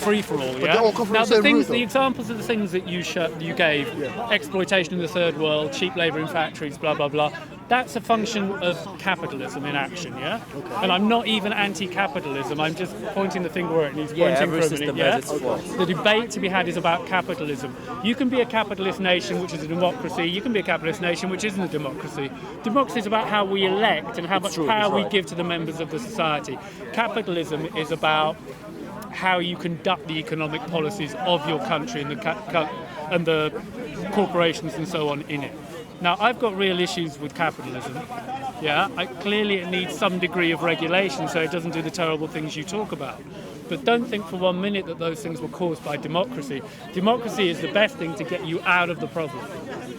free for all. they all come from Now the same root, the though. examples of the things that you gave, exploitation in the third world, cheap labour in factories, blah blah blah. That's a function of capitalism in action, yeah? Okay. And I'm not even anti-capitalism, I'm just pointing the finger where it needs pointing every for a system minute, has its flaws. The debate to be had is about capitalism. You can be a capitalist nation which is a democracy, you can be a capitalist nation which isn't a democracy. Democracy is about how we elect and how much power we give to the members of the society. Capitalism is about how you conduct the economic policies of your country and the corporations and so on in it. Now, I've got real issues with capitalism, Yeah, clearly it needs some degree of regulation so it doesn't do the terrible things you talk about. But don't think for 1 minute that those things were caused by democracy. Democracy is the best thing to get you out of the problem.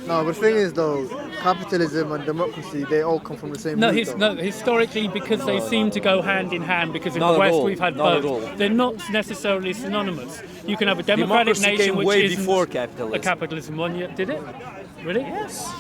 No, but the thing is though, capitalism and democracy, they all come from the same root, though. No, historically, because they seem to go hand in hand, because in Not the at West all, we've had not at both. all. They're not necessarily synonymous. You can have a democratic Democracy nation came which way isn't before a capitalism. capitalism one yet. Did it? Really? Yes.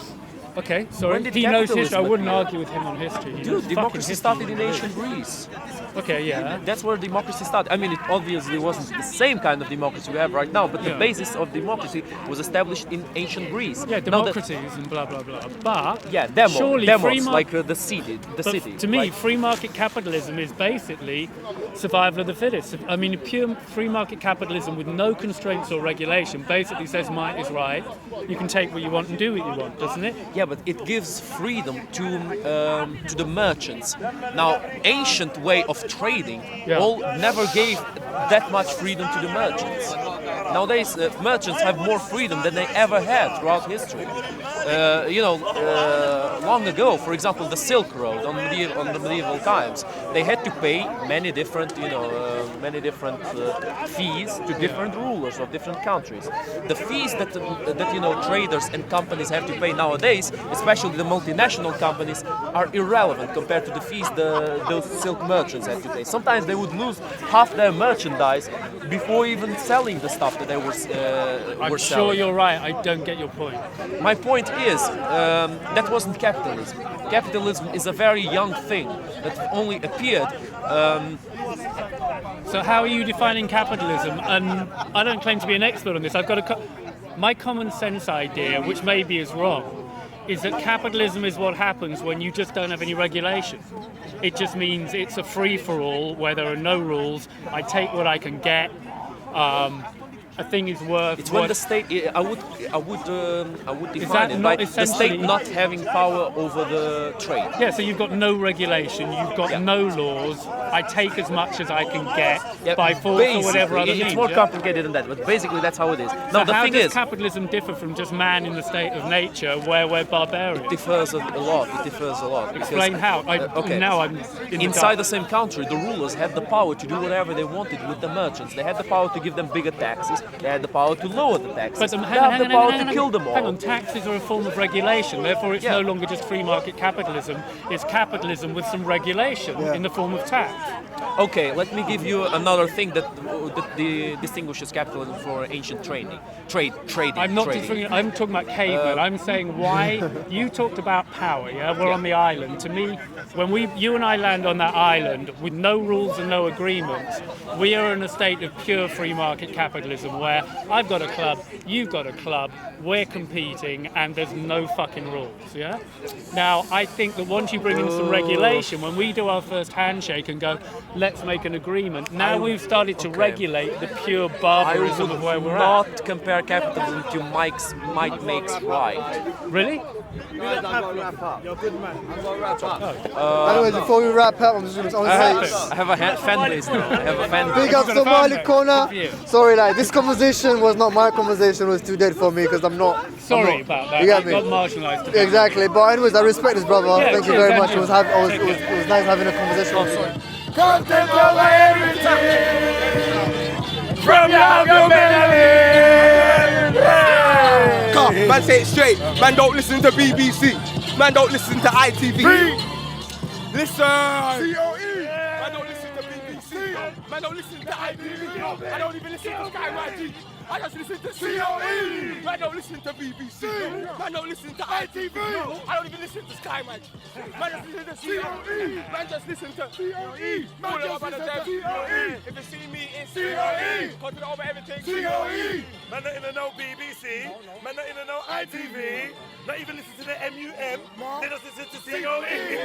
Okay, sorry. When did He knows history. I capitalism wouldn't appear? argue with him on history. He knows Dude, fucking democracy history. started in ancient Greece. Okay, yeah. That's where democracy started. I mean, it obviously wasn't the same kind of democracy we have right now, but the Yeah. basis of democracy was established in ancient Greece. Yeah, Now that- democracies and blah blah blah. But yeah, surely demos, free mar- like the city. but city. to me, like- free market capitalism is basically survival of the fittest. I mean, pure free market capitalism with no constraints or regulation basically says might is right. You can take what you want and do what you want, doesn't it? yeah, but it gives freedom to the merchants. Now, ancient way of trading never gave that much freedom to the merchants. Nowadays, merchants have more freedom than they ever had throughout history. Long ago, for example, the Silk Road on the medieval times, they had to pay many different, fees to different rulers of different countries. The fees that traders and companies have to pay nowadays, especially the multinational companies, are irrelevant compared to the fees those silk merchants have to pay. Sometimes they would lose half their merchandise before even selling the stuff that they were I'm selling. sure you're right. I don't get your point. My point is, that wasn't capitalism. Capitalism is a very young thing that only appeared. So how are you defining capitalism? And I don't claim to be an expert on this. I've got my common sense idea, which maybe is wrong, is that capitalism is what happens when you just don't have any regulation. It just means it's a free-for-all where there are no rules. I take what I can get. A thing is worth. It's when the state. I would define it not by the state essentially- not having power over the trade. Yeah, so you've got no regulation, you've got no laws. I take as much as I can get by force or whatever other it's means. more yeah? complicated than that, but basically that's how it is. Now So the how thing does is, capitalism differ from just man in the state of nature, where we're barbarians? it differs a lot. It differs a lot. because- Explain how. okay. Now I'm in the Inside dark. the same country, the rulers had the power to do whatever they wanted with the merchants. They had the power to give them bigger taxes. They had the power to lower the taxes. But they hang have on, the hang on, power hang on, to kill them all. Hang on, taxes are a form of regulation, therefore it's Yeah. no longer just free market capitalism, it's capitalism with some regulation in the form of tax. Okay, let me give you another thing that distinguishes capitalism for ancient trading. I'm not trading. talking, I'm talking about cavemen. I'm saying why you talked about power. Yeah, we're on the island. To me, when you and I land on that island with no rules and no agreements, we are in a state of pure free market capitalism where I've got a club, you've got a club, we're competing, and there's no fucking rules. Yeah. Now, I think that once you bring in some regulation, when we do our first handshake and go, let's make an agreement. Now we've started to regulate the pure I barbarism would of where we're not at. compare capitalism to might makes right. Really? Anyways, before we wrap up, I'm just going to say, I have a fan base now. I have a fan base. big up got a Somali fan Corner. base. Good for you. Sorry, like this conversation was not my conversation. It was too dead for me because I'm not. Sorry I'm not, about that. You get I got me? marginalised. a bit. Exactly. But anyways, I respect this brother. Yeah, Thank you cheers, very much. thank It was, you. it was nice having a conversation with you. Content over everything. From your melody. Come, man, say it straight. Man, don't listen to BBC. Man, don't listen to ITV. Listen. COE. Man, don't listen to BBC. Man, don't listen to ITV. I don't even listen to Sky YG. I just listen to COE. Man, don't listen to BBC. Man, don't listen to ITV. I don't even listen to Sky YG. Man, just listen to COE. Man, just listen to COE. Man, just listen to COE. If you see me in COE, content over everything. COE. Man, not in the no BBC. Man, not in the no ITV. Not even listen to the MUM. They just listen to COE.